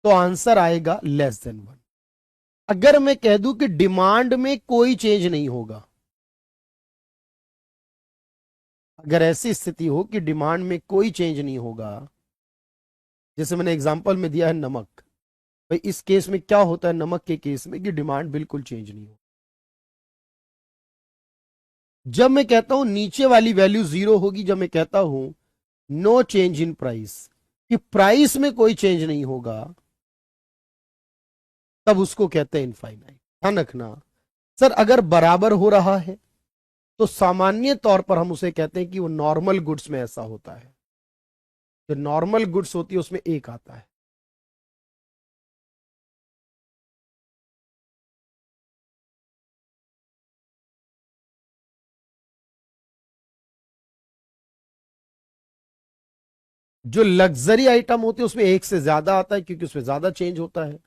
तो आंसर आएगा लेस देन वन। अगर मैं कह दूं कि डिमांड में कोई चेंज नहीं होगा, अगर ऐसी स्थिति हो कि डिमांड में कोई चेंज नहीं होगा, जैसे मैंने एग्जांपल में दिया है नमक, भाई इस केस में क्या होता है नमक के केस में कि डिमांड बिल्कुल चेंज नहीं हो। जब मैं कहता हूं नीचे वाली वैल्यू जीरो होगी, जब मैं कहता हूं नो चेंज इन प्राइस, कि प्राइस में कोई चेंज नहीं होगा, तब उसको कहते हैं इनफाइनाइट। ध्यान रखना सर, अगर बराबर हो रहा है तो सामान्य तौर पर हम उसे कहते हैं कि वो नॉर्मल गुड्स में ऐसा होता है। जो नॉर्मल गुड्स होती है उसमें एक आता है। जो लग्जरी आइटम होते हैं उसमें एक से ज्यादा आता है, क्योंकि उसमें ज्यादा चेंज होता है।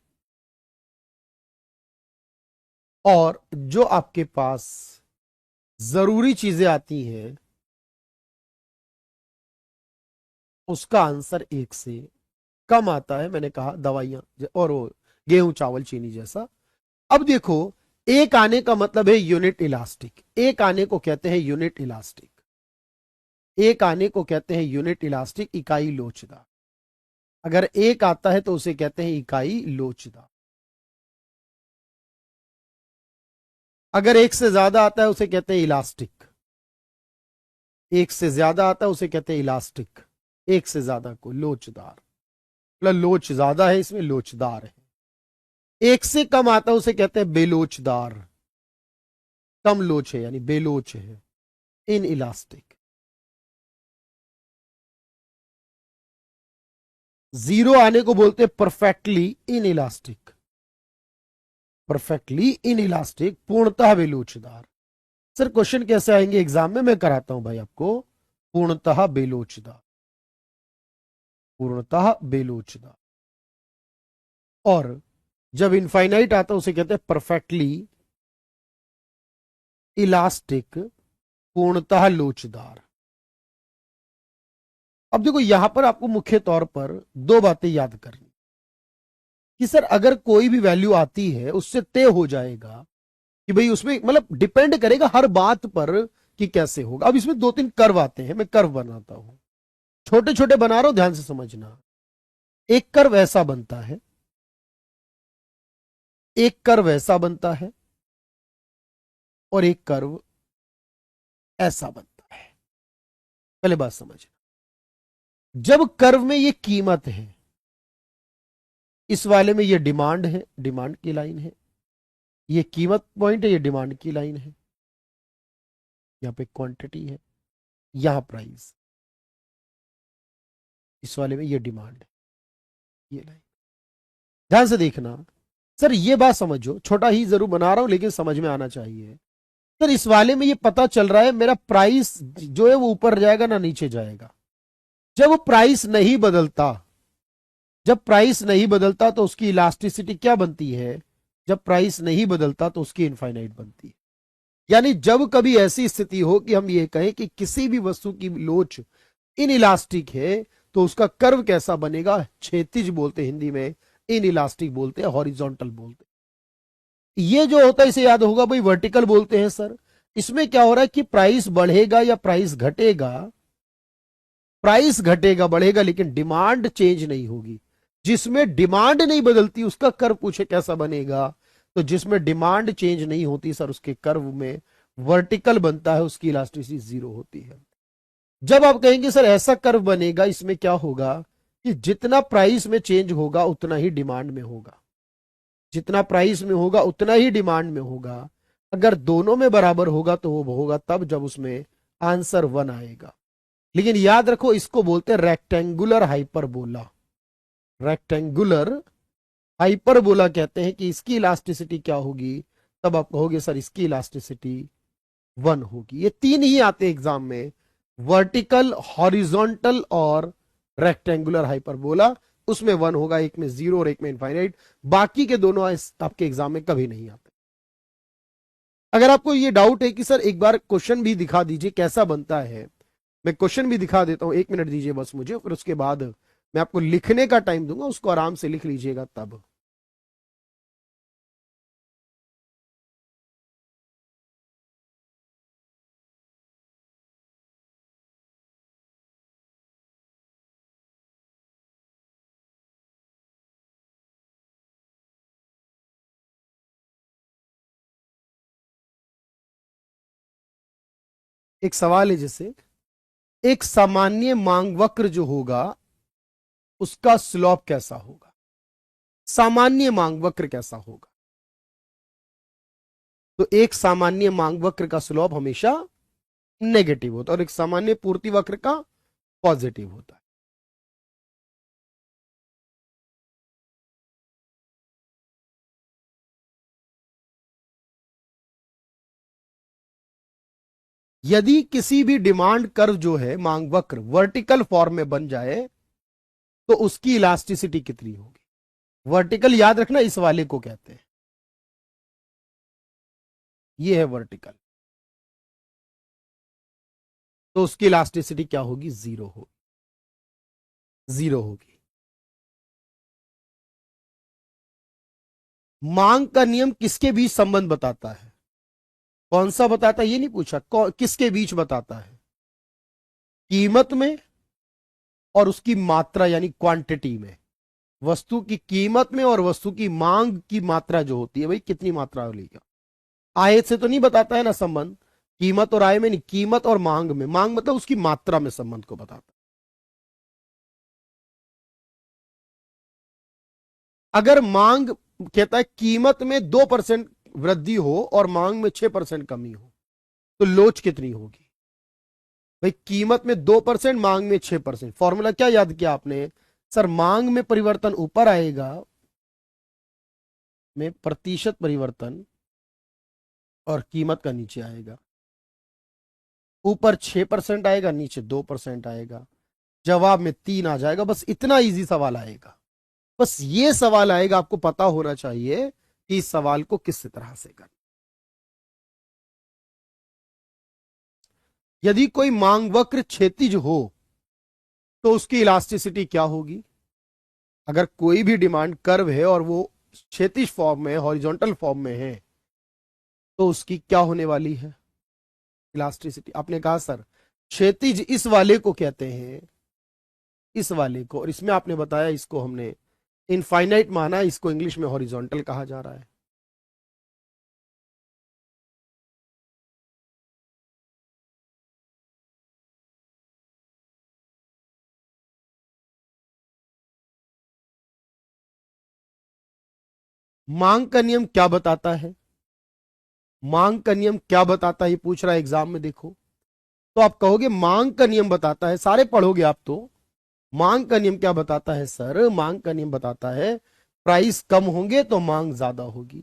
और जो आपके पास जरूरी चीजें आती हैं उसका आंसर एक से कम आता है। मैंने कहा दवाइयां और वो गेहूं चावल चीनी जैसा। अब देखो, एक आने का मतलब है यूनिट इलास्टिक। एक आने को कहते हैं यूनिट इलास्टिक। एक आने को कहते हैं यूनिट इलास्टिक, इकाई लोचदार। अगर एक आता है तो उसे कहते हैं इकाई लोचदार। अगर एक से ज्यादा आता है उसे कहते हैं इलास्टिक। एक से ज्यादा आता है उसे कहते हैं इलास्टिक। एक से ज्यादा को लोचदार, मतलब लोच ज्यादा है इसमें, लोचदार है। एक से कम आता है उसे कहते हैं बेलोचदार। कम लोच है यानी बेलोच है, इन इलास्टिक। जीरो आने को बोलते हैं perfectly in elastic. Perfectly in elastic, पूर्णतः बेलोचदार। सर क्वेश्चन कैसे आएंगे एग्जाम में, मैं कराता हूं भाई आपको। पूर्णतः बेलोचदार, पूर्णतः बेलोचदार। और जब इनफाइनाइट आता है उसे कहते हैं परफेक्टली इलास्टिक, पूर्णतः लोचदार। अब देखो यहां पर आपको मुख्य तौर पर दो बातें याद करनी कि सर अगर कोई भी वैल्यू आती है उससे तय हो जाएगा कि भाई उसमें, मतलब डिपेंड करेगा हर बात पर कि कैसे होगा। अब इसमें दो तीन कर्व आते हैं, मैं कर्व बनाता हूं, छोटे छोटे बना रहा हूं, ध्यान से समझना। एक कर्व ऐसा बनता है, एक कर्व ऐसा बनता है, और एक कर्व ऐसा बनता है। पहले बात समझना, जब कर्व में ये कीमत है, इस वाले में ये डिमांड है, डिमांड की लाइन है, ये कीमत पॉइंट है, ये डिमांड की लाइन है, यहां पे क्वांटिटी है, यहां प्राइस, इस वाले में ये डिमांड है, ये लाइन। ध्यान से देखना सर, ये बात समझो, छोटा ही जरूर बना रहा हूं लेकिन समझ में आना चाहिए। सर इस वाले में ये पता चल रहा है मेरा प्राइस जो है वो ऊपर जाएगा ना नीचे जाएगा। जब प्राइस नहीं बदलता, जब प्राइस नहीं बदलता तो उसकी इलास्टिसिटी क्या बनती है, जब प्राइस नहीं बदलता तो उसकी इनफाइनाइट बनती है। यानी जब कभी ऐसी स्थिति हो कि हम ये कहें कि किसी भी वस्तु की लोच इन इलास्टिक है, तो उसका कर्व कैसा बनेगा, क्षैतिज बोलते हैं हिंदी में, इन इलास्टिक बोलते हैं, हॉरिजॉन्टल बोलते हैं। ये जो होता है इसे याद होगा भाई, वर्टिकल बोलते हैं सर। इसमें क्या हो रहा है कि प्राइस बढ़ेगा या प्राइस घटेगा, प्राइस घटेगा बढ़ेगा लेकिन डिमांड चेंज नहीं होगी। जिसमें डिमांड नहीं बदलती उसका कर्व पूछे कैसा बनेगा, तो जिसमें डिमांड चेंज नहीं होती सर उसके कर्व में वर्टिकल बनता है, उसकी इलास्टिसिटी जीरो होती है। जब आप कहेंगे सर ऐसा कर्व बनेगा, इसमें क्या होगा कि जितना प्राइस में चेंज होगा उतना ही डिमांड में होगा, जितना प्राइस में होगा उतना ही डिमांड में होगा। अगर दोनों में बराबर होगा तो वो होगा तब जब उसमें आंसर वन आएगा। लेकिन याद रखो इसको बोलते हैं रेक्टेंगुलर हाइपरबोला। रेक्टेंगुलर हाइपरबोला कहते हैं कि इसकी इलास्टिसिटी क्या होगी, तब आप कहोगे सर इसकी इलास्टिसिटी वन होगी। ये तीन ही आते हैं एग्जाम में, वर्टिकल, हॉरिजॉन्टल और रेक्टेंगुलर हाइपरबोला। उसमें वन होगा, एक में जीरो और एक में इनफाइनाइट। बाकी के दोनों आपके एग्जाम में कभी नहीं आते। अगर आपको ये डाउट है कि सर एक बार क्वेश्चन भी दिखा दीजिए कैसा बनता है, मैं क्वेश्चन भी दिखा देता हूं, एक मिनट दीजिए बस मुझे, फिर उसके बाद मैं आपको लिखने का टाइम दूंगा, उसको आराम से लिख लीजिएगा तब। एक सवाल है जैसे, एक सामान्य मांग वक्र जो होगा उसका स्लोप कैसा होगा, सामान्य मांग वक्र कैसा होगा। तो एक सामान्य मांग वक्र का स्लोप हमेशा नेगेटिव होता है और एक सामान्य पूर्ति वक्र का पॉजिटिव होता है। यदि किसी भी डिमांड कर्व जो है मांग वक्र वर्टिकल फॉर्म में बन जाए तो उसकी इलास्टिसिटी कितनी होगी। वर्टिकल याद रखना, इस वाले को कहते हैं, ये है वर्टिकल। तो उसकी इलास्टिसिटी क्या होगी, जीरो होगी, जीरो होगी। मांग का नियम किसके बीच संबंध बताता है, कौन सा बताता है ये नहीं पूछा, किसके बीच बताता है, कीमत में और उसकी मात्रा यानी क्वांटिटी में। वस्तु की कीमत में और वस्तु की मांग की मात्रा जो होती है, भाई कितनी मात्रा लेगा। आय से तो नहीं बताता है ना संबंध, कीमत और आय में नहीं, कीमत और मांग में, मांग मतलब उसकी मात्रा में संबंध को बताता है। अगर मांग कहता है कीमत में 2% वृद्धि हो और मांग में 6% कमी हो तो लोच कितनी होगी। भाई कीमत में 2%, मांग में 6%, फॉर्मूला क्या याद किया आपने, सर मांग में परिवर्तन ऊपर आएगा में प्रतिशत परिवर्तन और कीमत का नीचे आएगा। ऊपर 6% आएगा, नीचे 2% आएगा, जवाब में 3 आ जाएगा। बस इतना इजी सवाल आएगा, बस ये सवाल आएगा, आपको पता होना चाहिए कि इस सवाल को किस तरह से करना। यदि कोई मांग वक्र क्षैतिज हो तो उसकी इलास्टिसिटी क्या होगी। अगर कोई भी डिमांड कर्व है और वो क्षैतिज फॉर्म में, हॉरिजॉन्टल फॉर्म में है, तो उसकी क्या होने वाली है इलास्टिसिटी। आपने कहा सर क्षैतिज इस वाले को कहते हैं, इस वाले को, और इसमें आपने बताया इसको हमने इनफाइनाइट माना, इसको इंग्लिश में हॉरिजॉन्टल कहा जा रहा है। मांग का नियम क्या बताता है, मांग का नियम क्या बताता है, ये पूछ रहा है एग्जाम में, देखो। तो आप कहोगे मांग का नियम बताता है, सारे पढ़ोगे आप तो। मांग का नियम क्या बताता है सर, मांग का नियम बताता है प्राइस कम होंगे तो मांग ज्यादा होगी,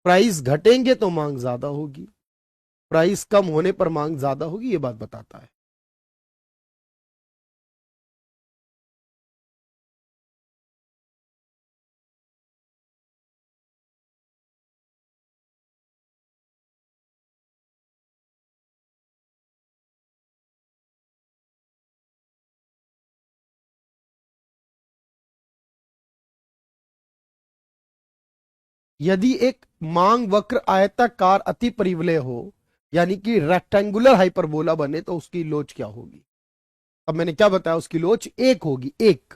प्राइस घटेंगे तो मांग ज्यादा होगी, प्राइस कम होने पर मांग ज्यादा होगी, ये बात बताता है। यदि एक मांग वक्र आयताकार अति परिवलय हो यानी कि रेक्टेंगुलर हाइपरबोला बने तो उसकी लोच क्या होगी। अब मैंने क्या बताया, उसकी लोच एक होगी, एक,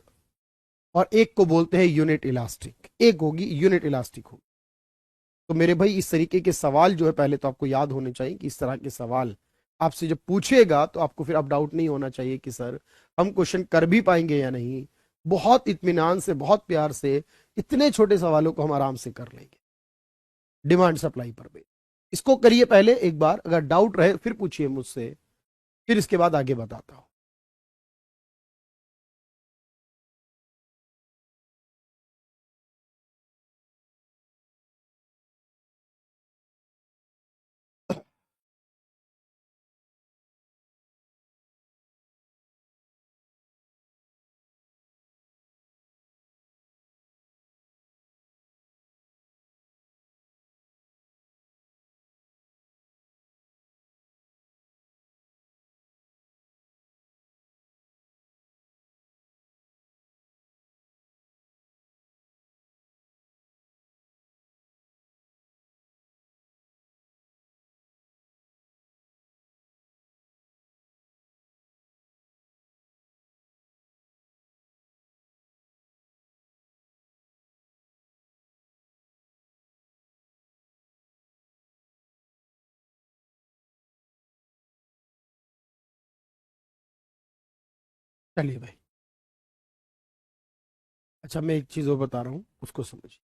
और एक को बोलते हैं यूनिट इलास्टिक, एक होगी यूनिट इलास्टिक होगी। तो मेरे भाई इस तरीके के सवाल जो है पहले तो आपको याद होने चाहिए कि इस तरह के सवाल आपसे जब पूछेगा तो आपको फिर अब डाउट नहीं होना चाहिए कि सर हम क्वेश्चन कर भी पाएंगे या नहीं। बहुत इत्मीनान से, बहुत प्यार से इतने छोटे सवालों को हम आराम से कर लेंगे डिमांड सप्लाई पर भी। इसको करिए पहले एक बार, अगर डाउट रहे फिर पूछिए मुझसे, फिर इसके बाद आगे बताता हूं। चलिए भाई। अच्छा, मैं एक चीज और बता रहा हूं, उसको समझिए।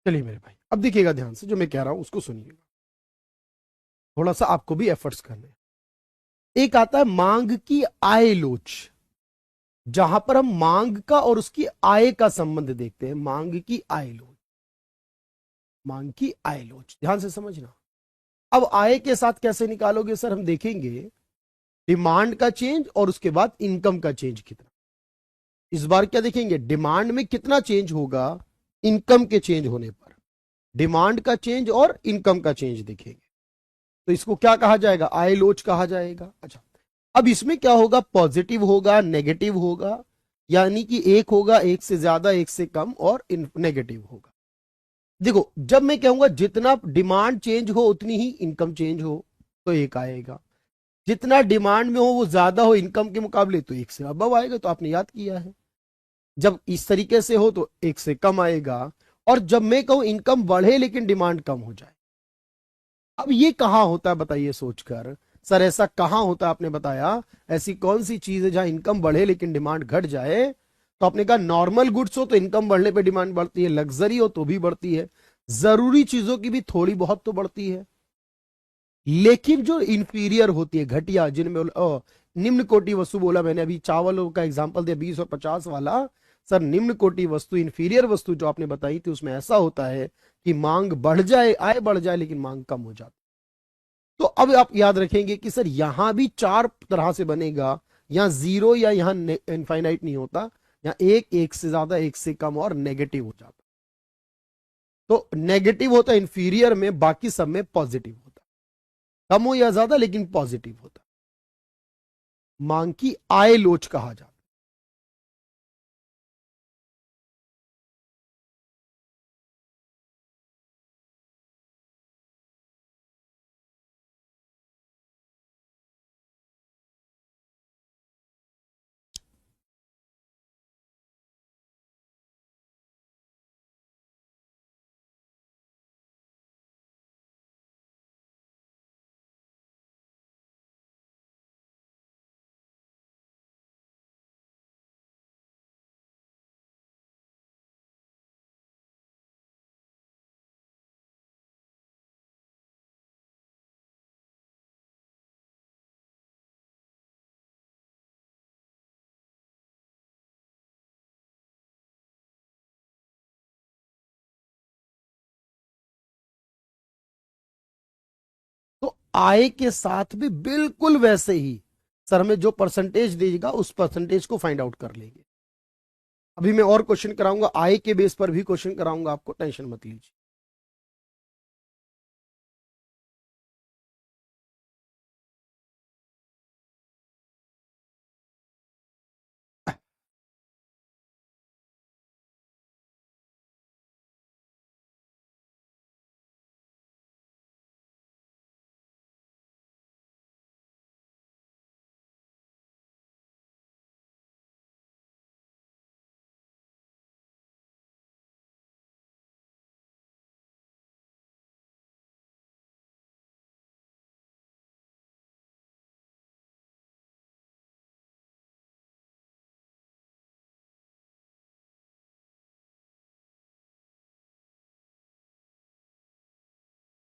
चलिए मेरे भाई, अब देखिएगा ध्यान से, जो मैं कह रहा हूं उसको सुनिएगा। थोड़ा सा आपको भी एफर्ट्स करने हैं। एक आता है मांग की आय लोच, जहां पर हम मांग का और उसकी आय का संबंध देखते हैं। मांग की आय लोच, मांग की आय लोच, ध्यान से समझना। अब आय के साथ कैसे निकालोगे सर? हम देखेंगे डिमांड का चेंज और उसके बाद इनकम का चेंज कितना। इस बार क्या देखेंगे? डिमांड में कितना चेंज होगा इनकम के चेंज होने पर। डिमांड का चेंज और इनकम का चेंज देखेंगे, तो इसको क्या कहा जाएगा? आय लोच कहा जाएगा। अच्छा, अब इसमें क्या होगा? पॉजिटिव होगा, नेगेटिव होगा, यानी कि एक होगा, एक से ज्यादा, एक से कम, और नेगेटिव होगा। देखो, जब मैं कहूंगा जितना डिमांड चेंज हो उतनी ही इनकम चेंज हो, तो एक आएगा। जितना डिमांड में हो वो ज्यादा हो इनकम के मुकाबले, तो एक से अबव आएगा। तो आपने याद किया है। जब इस तरीके से हो तो एक से कम आएगा। और जब मैं कहूं इनकम बढ़े लेकिन डिमांड कम हो जाए, अब ये कहां होता है बताइए सोचकर। सर ऐसा कहां होता है? आपने बताया ऐसी कौन सी चीज है जहां इनकम बढ़े लेकिन डिमांड घट जाए? तो आपने कहा नॉर्मल गुड्स हो तो इनकम बढ़ने पे डिमांड बढ़ती है, लग्जरी हो तो भी बढ़ती है, जरूरी चीजों की भी थोड़ी बहुत तो बढ़ती है। लेकिन जो इंफीरियर होती है, घटिया, जिनमें निम्न कोटि वस्तु बोला मैंने अभी, चावल का एग्जांपल दिया 20 और 50 वाला। सर निम्न कोटि वस्तु, इंफीरियर वस्तु जो आपने बताई थी, उसमें ऐसा होता है कि मांग बढ़ जाए, आय बढ़ जाए, लेकिन मांग कम हो जाती। तो अब आप याद रखेंगे कि सर यहां भी चार तरह से बनेगा। यहां जीरो या यहां इनफाइनाइट नहीं होता। यहां एक, एक से ज्यादा, एक से कम, और नेगेटिव हो जाता। तो नेगेटिव होता है इंफीरियर में, बाकी सब में पॉजिटिव होता। कम हो या ज्यादा, लेकिन पॉजिटिव होता। मांग की आय लोच कहा जाता। तो आय के साथ भी बिल्कुल वैसे ही सर हमें जो परसेंटेज देगा उस परसेंटेज को फाइंड आउट कर लेंगे। अभी मैं और क्वेश्चन कराऊंगा, आय के बेस पर भी क्वेश्चन कराऊंगा आपको, टेंशन मत लीजिए।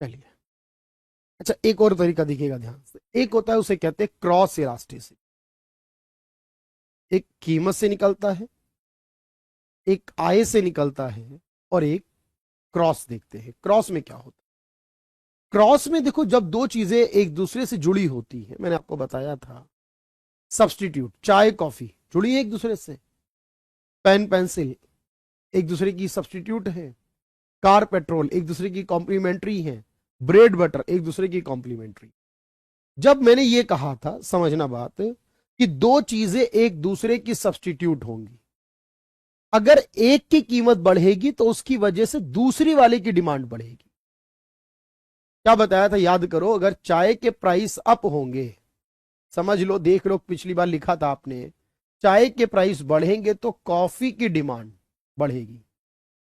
चलिए, अच्छा एक और तरीका दिखेगा ध्यान से। एक होता है, उसे कहते हैं क्रॉस इलास्टिसिटी। एक कीमत से निकलता है, एक आय से निकलता है, और एक क्रॉस। देखते हैं क्रॉस में क्या होता है। क्रॉस में देखो, जब दो चीजें एक दूसरे से जुड़ी होती है, मैंने आपको बताया था, सब्सटीट्यूट, चाय कॉफी जुड़ी है एक दूसरे से, पेन पेंसिल एक दूसरे की सब्सटीट्यूट है, कार पेट्रोल एक दूसरे की कॉम्प्लीमेंट्री है, ब्रेड बटर एक दूसरे की कॉम्प्लीमेंट्री। जब मैंने ये कहा था, समझना बात, कि दो चीजें एक दूसरे की सब्सटीट्यूट होंगी, अगर एक की कीमत बढ़ेगी तो उसकी वजह से दूसरी वाले की डिमांड बढ़ेगी। क्या बताया था, याद करो, अगर चाय के प्राइस अप होंगे, समझ लो, देख लो, पिछली बार लिखा था आपने, चाय के प्राइस बढ़ेंगे तो कॉफी की डिमांड बढ़ेगी,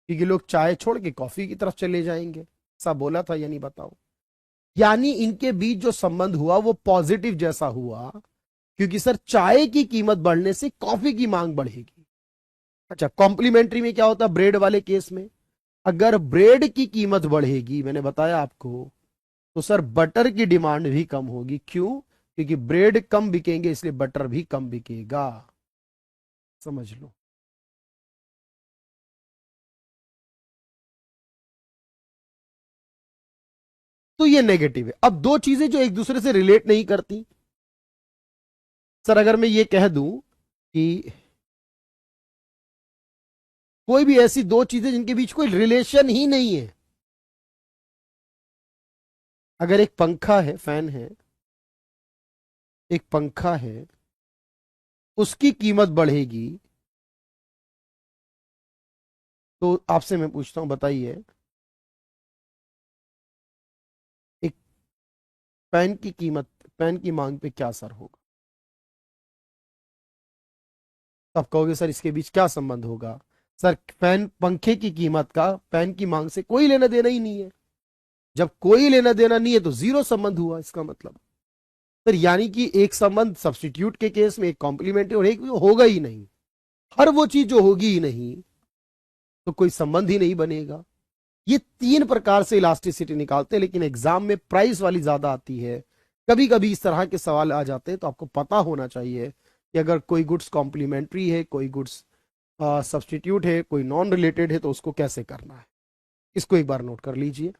क्योंकि लोग चाय छोड़ के कॉफी की तरफ चले जाएंगे। ऐसा बोला था या नहीं, बताओ। यानी इनके बीच जो संबंध हुआ वो पॉजिटिव जैसा हुआ, क्योंकि सर चाय की कीमत बढ़ने से कॉफी की मांग बढ़ेगी। अच्छा, कॉम्प्लीमेंट्री में क्या होता है, ब्रेड वाले केस में, अगर ब्रेड की कीमत बढ़ेगी, मैंने बताया आपको, तो सर बटर की डिमांड भी कम होगी। क्यों? क्योंकि ब्रेड कम बिकेंगे, इसलिए बटर भी कम बिकेगा। समझ लो। तो ये नेगेटिव है। अब दो चीजें जो एक दूसरे से रिलेट नहीं करती, सर अगर मैं ये कह दूं कि कोई भी ऐसी दो चीजें जिनके बीच कोई रिलेशन ही नहीं है, अगर एक पंखा है, फैन है, एक पंखा है, उसकी कीमत बढ़ेगी, तो आपसे मैं पूछता हूं, बताइए, एक पेन की कीमत, पेन की मांग पे क्या असर होगा? तो आप कहोगे सर इसके बीच क्या संबंध होगा? सर फैन, पंखे की कीमत का पेन की मांग से कोई लेना देना ही नहीं है। जब कोई लेना देना नहीं है तो जीरो संबंध हुआ, इसका मतलब। सर यानी कि एक संबंध सब्स्टिट्यूट के केस में, एक कॉम्प्लीमेंट्री और एक होगा ही नहीं। हर वो चीज जो होगी ही नहीं, तो कोई संबंध ही नहीं बनेगा। ये तीन प्रकार से इलास्टिसिटी निकालते हैं, लेकिन एग्जाम में प्राइस वाली ज्यादा आती है। कभी कभी इस तरह के सवाल आ जाते हैं, तो आपको पता होना चाहिए कि अगर कोई गुड्स कॉम्प्लीमेंट्री है, कोई गुड्स सब्स्टिट्यूट है, कोई नॉन रिलेटेड है, तो उसको कैसे करना है। इसको एक बार नोट कर लीजिए।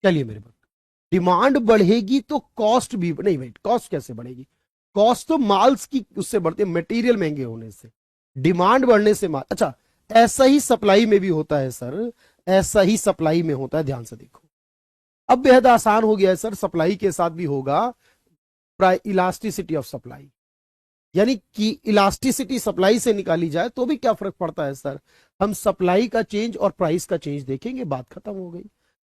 चलिए मेरे पास, डिमांड बढ़ेगी तो कॉस्ट भी नहीं, वेट, कॉस्ट कैसे बढ़ेगी? कॉस्ट तो माल्स की उससे बढ़ती है, मटेरियल महंगे होने से। डिमांड बढ़ने से माल, अच्छा, ऐसा ही सप्लाई में भी होता है सर, ऐसा ही सप्लाई में होता है, ध्यान से देखो। अब बेहद आसान हो गया है सर, सप्लाई के साथ भी होगा इलास्टिसिटी ऑफ सप्लाई, यानी कि इलास्टिसिटी सप्लाई से निकाली जाए तो भी क्या फर्क पड़ता है सर? हम सप्लाई का चेंज और प्राइस का चेंज देखेंगे, बात खत्म हो गई।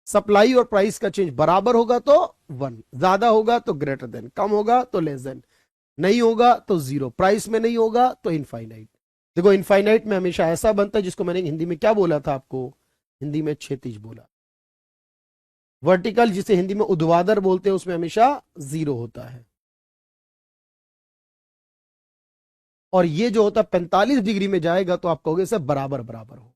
सप्लाई और प्राइस का चेंज बराबर होगा तो वन, ज्यादा होगा तो ग्रेटर देन, कम होगा तो लेस देन, नहीं होगा तो जीरो, प्राइस में नहीं होगा तो इनफाइनाइट। देखो इनफाइनाइट में हमेशा ऐसा बनता है जिसको मैंने हिंदी में क्या बोला था आपको, हिंदी में क्षैतिज बोला। वर्टिकल जिसे हिंदी में उर्ध्वाधर बोलते हैं उसमें हमेशा जीरो होता है। और ये जो होता है 45 डिग्री में जाएगा तो आप कहोगे सर बराबर बराबर हो।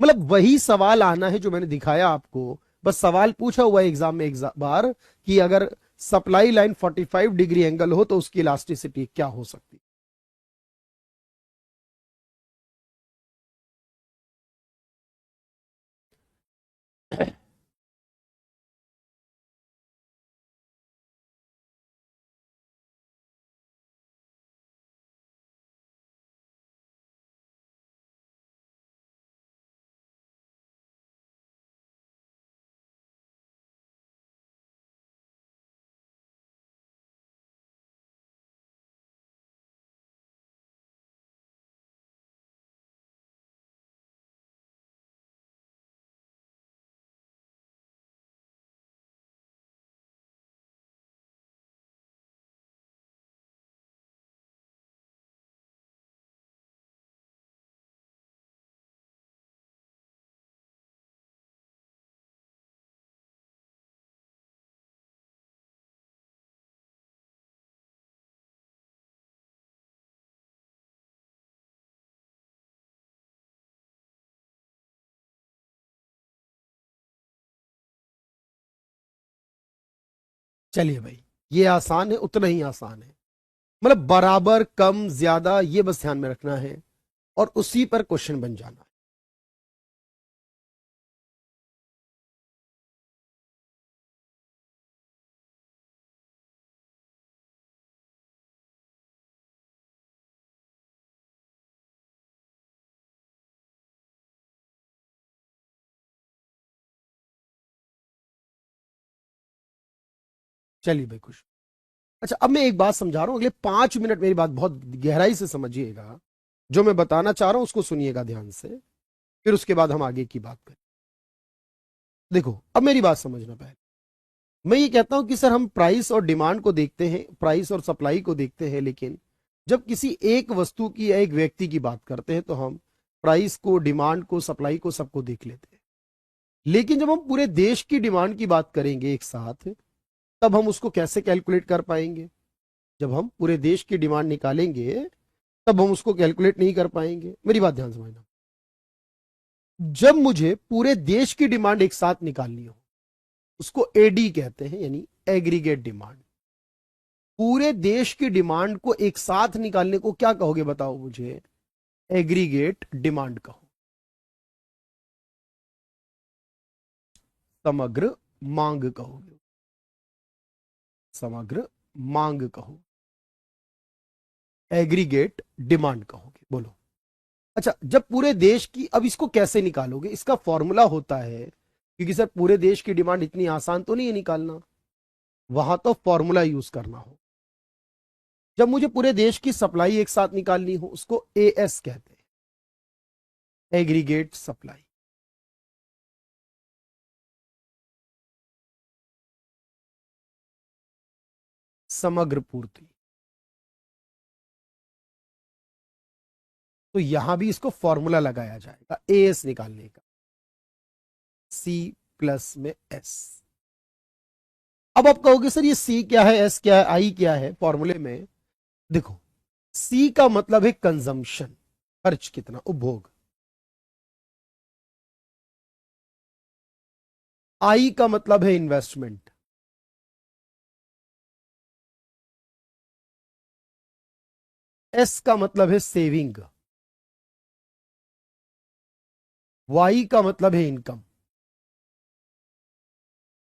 मतलब वही सवाल आना है जो मैंने दिखाया आपको, बस सवाल पूछा हुआ है एग्जाम में एक बार कि अगर सप्लाई लाइन 45 डिग्री एंगल हो तो उसकी इलास्टिसिटी क्या हो सकती है। चलिए भाई, ये आसान है, उतना ही आसान है। मतलब बराबर कम ज्यादा ये बस ध्यान में रखना है और उसी पर क्वेश्चन बन जाना है। चलिए भाई खुश। अच्छा, अब मैं एक बात समझा रहा हूं, अगले 5 मिनट मेरी बात बहुत गहराई से समझिएगा, जो मैं बताना चाह रहा हूं उसको सुनिएगा ध्यान से, फिर उसके बाद हम आगे की बात करें। देखो अब मेरी बात समझना पहले। मैं ये कहता हूं कि सर हम प्राइस और डिमांड को देखते हैं, प्राइस और सप्लाई को देखते हैं, लेकिन जब किसी एक वस्तु की या एक व्यक्ति की बात करते हैं तो हम प्राइस को, डिमांड को, सप्लाई को, सबको देख लेते हैं। लेकिन जब हम पूरे देश की डिमांड की बात करेंगे एक साथ, तब हम उसको कैसे कैलकुलेट कर पाएंगे? जब हम पूरे देश की डिमांड निकालेंगे तब हम उसको कैलकुलेट नहीं कर पाएंगे। मेरी बात ध्यान समझना। जब मुझे पूरे देश की डिमांड एक साथ निकालनी हो, उसको एडी कहते हैं, यानी एग्रीगेट डिमांड। पूरे देश की डिमांड को एक साथ निकालने को क्या कहोगे बताओ मुझे? एग्रीगेट डिमांड कहो, समग्र मांग कहोगे, समग्र मांग कहो, एग्रीगेट डिमांड कहोगे, बोलो। अच्छा, जब पूरे देश की, अब इसको कैसे निकालोगे? इसका फॉर्मूला होता है, क्योंकि सर पूरे देश की डिमांड इतनी आसान तो नहीं है निकालना, वहां तो फॉर्मूला यूज करना हो। जब मुझे पूरे देश की सप्लाई एक साथ निकालनी हो उसको एएस कहते हैं, एग्रीगेट सप्लाई। समग्र पूर्ति। तो यहां भी इसको फॉर्मूला लगाया जाएगा एएस निकालने का, सी प्लस में एस। अब आप कहोगे सर ये सी क्या है, एस क्या है, आई क्या है फॉर्मूले में? देखो, सी का मतलब है कंजम्पशन, खर्च कितना, उपभोग। आई का मतलब है इन्वेस्टमेंट। एस का मतलब है सेविंग। वाई का मतलब है इनकम।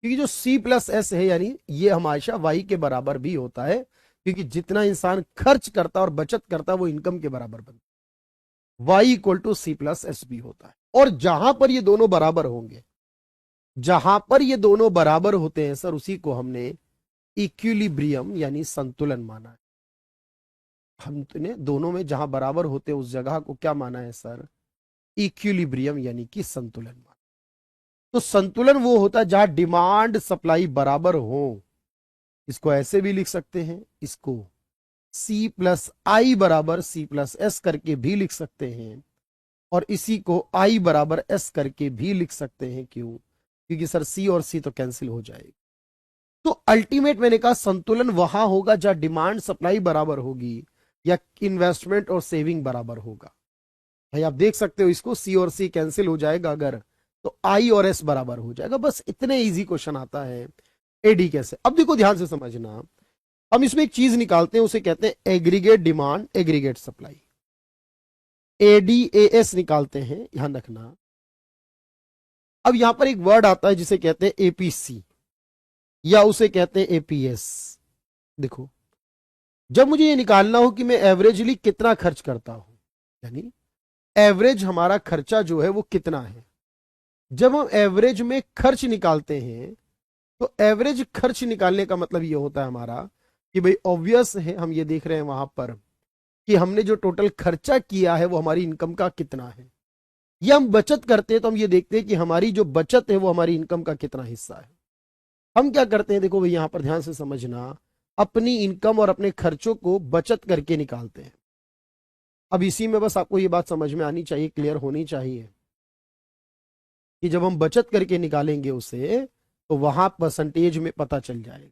क्योंकि जो सी प्लस एस है यानी ये हमेशा वाई के बराबर भी होता है, क्योंकि जितना इंसान खर्च करता और बचत करता है वो इनकम के बराबर बनता है। Y equal to C plus S भी होता है। और जहां पर ये दोनों बराबर होंगे, जहां पर ये दोनों बराबर होते हैं सर, उसी को हमने इक्विलिब्रियम यानी संतुलन माना है। हमने दोनों में जहां बराबर होते हैं उस जगह को क्या माना है सर? इक्विलिब्रियम यानी कि संतुलन माना। तो संतुलन वो होता है जहां डिमांड सप्लाई बराबर हो। इसको ऐसे भी लिख सकते हैं, इसको सी प्लस आई बराबर सी प्लस एस करके भी लिख सकते हैं, और इसी को आई बराबर एस करके भी लिख सकते हैं। क्यों? क्योंकि सर सी और सी तो कैंसिल हो जाएगी। तो अल्टीमेट मैंने कहा संतुलन वहां होगा जहां डिमांड सप्लाई बराबर होगी या इन्वेस्टमेंट और सेविंग बराबर होगा। भाई आप देख सकते हो, इसको सी और सी कैंसिल हो जाएगा अगर, तो आई और एस बराबर हो जाएगा। बस इतने इजी क्वेश्चन आता है एडी कैसे। अब देखो ध्यान से समझना, हम इसमें एक चीज निकालते हैं, उसे कहते हैं aggregate demand aggregate supply. ADAS निकालते हैं, ध्यान रखना। अब यहां पर एक वर्ड आता है जिसे कहते हैं एपीसी या उसे कहते हैं एपीएस। देखो, जब मुझे ये निकालना हो कि मैं एवरेजली कितना खर्च करता हूं, यानी एवरेज हमारा खर्चा जो है वो कितना है, जब हम एवरेज में खर्च निकालते हैं तो एवरेज खर्च निकालने का मतलब ये होता है हमारा कि भाई ऑब्वियस है, हम ये देख रहे हैं वहां पर कि हमने जो टोटल खर्चा किया है वो हमारी इनकम का कितना है। या हम बचत करते हैं तो हम ये देखते हैं कि हमारी जो बचत है वो हमारी इनकम का कितना हिस्सा है। हम क्या करते हैं, देखो भाई यहां पर ध्यान से समझना, अपनी इनकम और अपने खर्चों को बचत करके निकालते हैं। अब इसी में बस आपको ये बात समझ में आनी चाहिए, क्लियर होनी चाहिए कि जब हम बचत करके निकालेंगे उसे तो वहां परसेंटेज में पता चल जाएगा।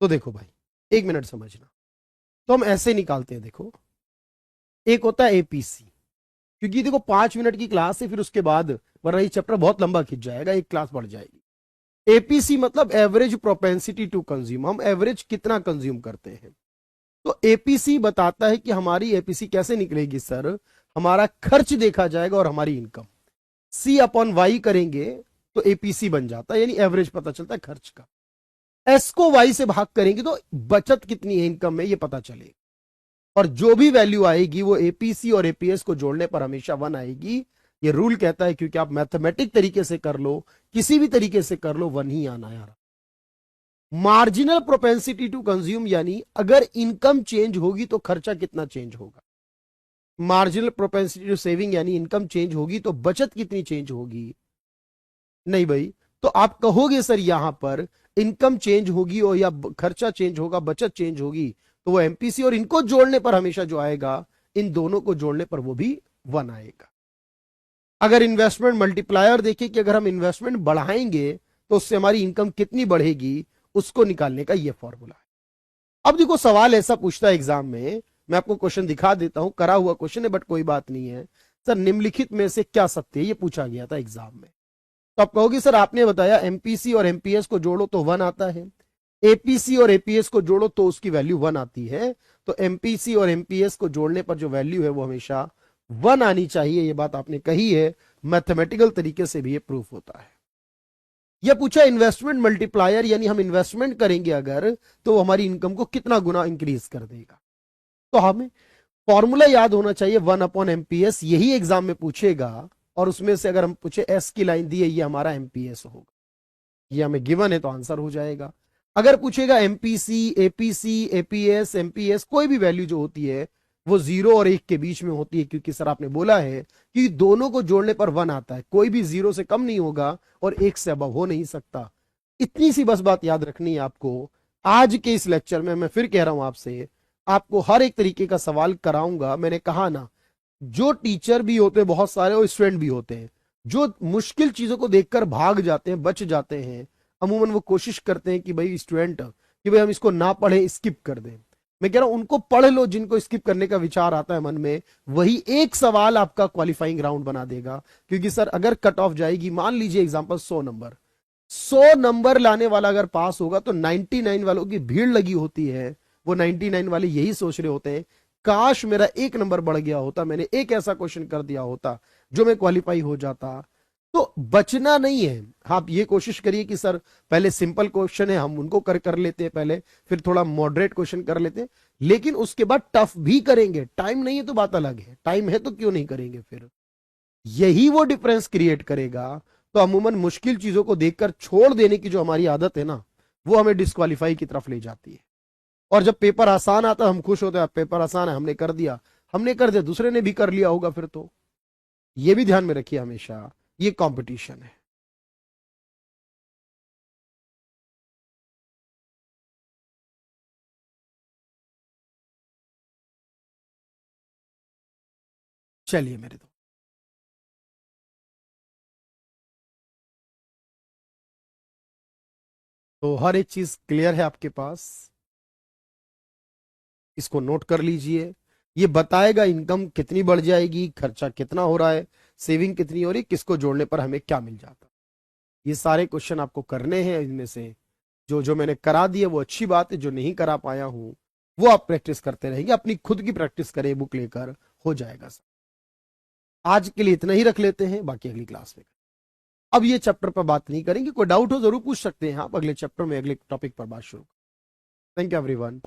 तो देखो भाई, एक मिनट समझना, तो हम ऐसे निकालते हैं। देखो, एक होता है एपीसी, क्योंकि देखो 5 मिनट की क्लास है, फिर उसके बाद वरना ये चैप्टर बहुत लंबा खिंच जाएगा, एक क्लास बढ़ जाएगी। एपीसी मतलब एवरेज प्रोपेंसिटी टू कंज्यूम, हम एवरेज कितना कंज्यूम करते हैं। तो एपीसी बताता है कि हमारी एपीसी कैसे निकलेगी सर, हमारा खर्च देखा जाएगा और हमारी इनकम सी अपॉन वाई करेंगे तो एपीसी बन जाता है, यानी एवरेज पता चलता है खर्च का। एस को वाई से भाग करेंगे तो बचत कितनी है इनकम में ये पता चलेगा, और जो भी वैल्यू आएगी वो एपीसी और एपीएस को जोड़ने पर हमेशा 1 आएगी। ये रूल कहता है, क्योंकि आप मैथमेटिक तरीके से कर लो, किसी भी तरीके से कर लो, 1 ही आना यार। मार्जिनल प्रोपेंसिटी टू कंज्यूम, यानी अगर इनकम चेंज होगी तो खर्चा कितना चेंज होगा। मार्जिनल प्रोपेंसिटी टू सेविंग, यानी इनकम चेंज होगी तो बचत कितनी चेंज होगी। नहीं भाई, तो आप कहोगे सर यहां पर इनकम चेंज होगी और या खर्चा चेंज होगा, बचत चेंज होगी, तो वो एमपीसी और इनको जोड़ने पर हमेशा जो आएगा, इन दोनों को जोड़ने पर वो भी 1 आएगा। अगर इन्वेस्टमेंट मल्टीप्लायर देखें कि अगर हम इन्वेस्टमेंट बढ़ाएंगे तो उससे हमारी इनकम कितनी बढ़ेगी, उसको निकालने का ये फॉर्मूला है। अब देखो, सवाल ऐसा पूछता है एग्जाम में, मैं आपको क्वेश्चन दिखा देता हूं, करा हुआ क्वेश्चन है बट कोई बात नहीं है। सर निम्नलिखित में से क्या सत्य है, ये पूछा गया था एग्जाम में। तो आप कहोगे सर आपने बताया एमपीसी और एमपीएस को जोड़ो तो 1 आता है, एपीसी और एपीएस को जोड़ो तो उसकी वैल्यू 1 आती है। तो एमपीसी और एमपीएस को जोड़ने पर जो वैल्यू है वो हमेशा 1 आनी चाहिए, ये बात आपने कही है, मैथमेटिकल तरीके से भी ये प्रूफ होता है। यह पूछा इन्वेस्टमेंट मल्टीप्लायर, यानी हम इन्वेस्टमेंट करेंगे अगर तो वो हमारी इनकम को कितना गुना इंक्रीज कर देगा। तो हमें फॉर्मूला याद होना चाहिए 1/MPS, यही एग्जाम में पूछेगा, और उसमें से अगर हम पूछे एस की लाइन दी है ये हमारा एमपीएस होगा, ये हमें गिवन है तो आंसर हो जाएगा। अगर पूछेगा एमपीसी, एपीसी, एपीएस, एमपीएस, कोई भी वैल्यू जो होती है वो 0 और 1 के बीच में होती है, क्योंकि सर आपने बोला है कि दोनों को जोड़ने पर 1 आता है, कोई भी 0 से कम नहीं होगा और 1 से अबव हो नहीं सकता। इतनी सी बस बात याद रखनी है आपको। आज के इस लेक्चर में मैं फिर कह रहा हूं आपसे, आपको हर एक तरीके का सवाल कराऊंगा। मैंने कहा ना, जो टीचर भी होते हैं बहुत सारे और स्टूडेंट भी होते हैं जो मुश्किल चीजों को देखकर भाग जाते हैं, बच जाते हैं, अमूमन वो कोशिश करते हैं कि भाई स्टूडेंट कि भाई हम इसको ना पढ़े, स्किप कर दें। मैं कह रहा हूं उनको पढ़ लो, जिनको स्किप करने का विचार आता है मन में, वही एक सवाल आपका क्वालिफाइंग राउंड बना देगा। क्योंकि सर अगर कट ऑफ जाएगी, मान लीजिए एग्जांपल 100 नंबर, 100 नंबर लाने वाला अगर पास होगा तो 99 वालों की भीड़ लगी होती है। वो 99 वाले यही सोच रहे होते हैं, काश मेरा 1 नंबर बढ़ गया होता, मैंने एक ऐसा क्वेश्चन कर दिया होता जो मैं क्वालिफाई हो जाता। तो बचना नहीं है। आप ये कोशिश करिए कि सर पहले सिंपल क्वेश्चन है हम उनको कर लेते हैं पहले, फिर थोड़ा मॉडरेट क्वेश्चन कर लेते हैं, लेकिन उसके बाद टफ भी करेंगे। टाइम नहीं है तो बात अलग है, टाइम है तो क्यों नहीं करेंगे फिर। यही वो डिफरेंस क्रिएट करेगा। तो अमूमन मुश्किल चीजों को देखकर छोड़ देने की जो हमारी आदत है ना, वो हमें डिस्क्वालीफाई की तरफ ले जाती है। और जब पेपर आसान आता है हम खुश होते हैं, पेपर आसान है हमने कर दिया, हमने कर दिया दूसरे ने भी कर लिया होगा फिर तो। ये भी ध्यान में रखिए हमेशा, ये कंपटीशन है। चलिए मेरे तो हर एक चीज क्लियर है आपके पास, इसको नोट कर लीजिए। ये बताएगा इनकम कितनी बढ़ जाएगी, खर्चा कितना हो रहा है, सेविंग कितनी हो रही, किसको जोड़ने पर हमें क्या मिल जाता। ये सारे क्वेश्चन आपको करने हैं। इनमें से जो जो मैंने करा दिए वो अच्छी बात है, जो नहीं करा पाया हूं वो आप प्रैक्टिस करते रहेंगे, अपनी खुद की प्रैक्टिस करें, बुक लेकर हो जाएगा सर। आज के लिए इतना ही रख लेते हैं, बाकी अगली क्लास में। अब ये चैप्टर पर बात नहीं करेंगे, कोई डाउट हो जरूर पूछ सकते हैं आप, अगले चैप्टर में अगले टॉपिक पर बात शुरू। Thank you everyone.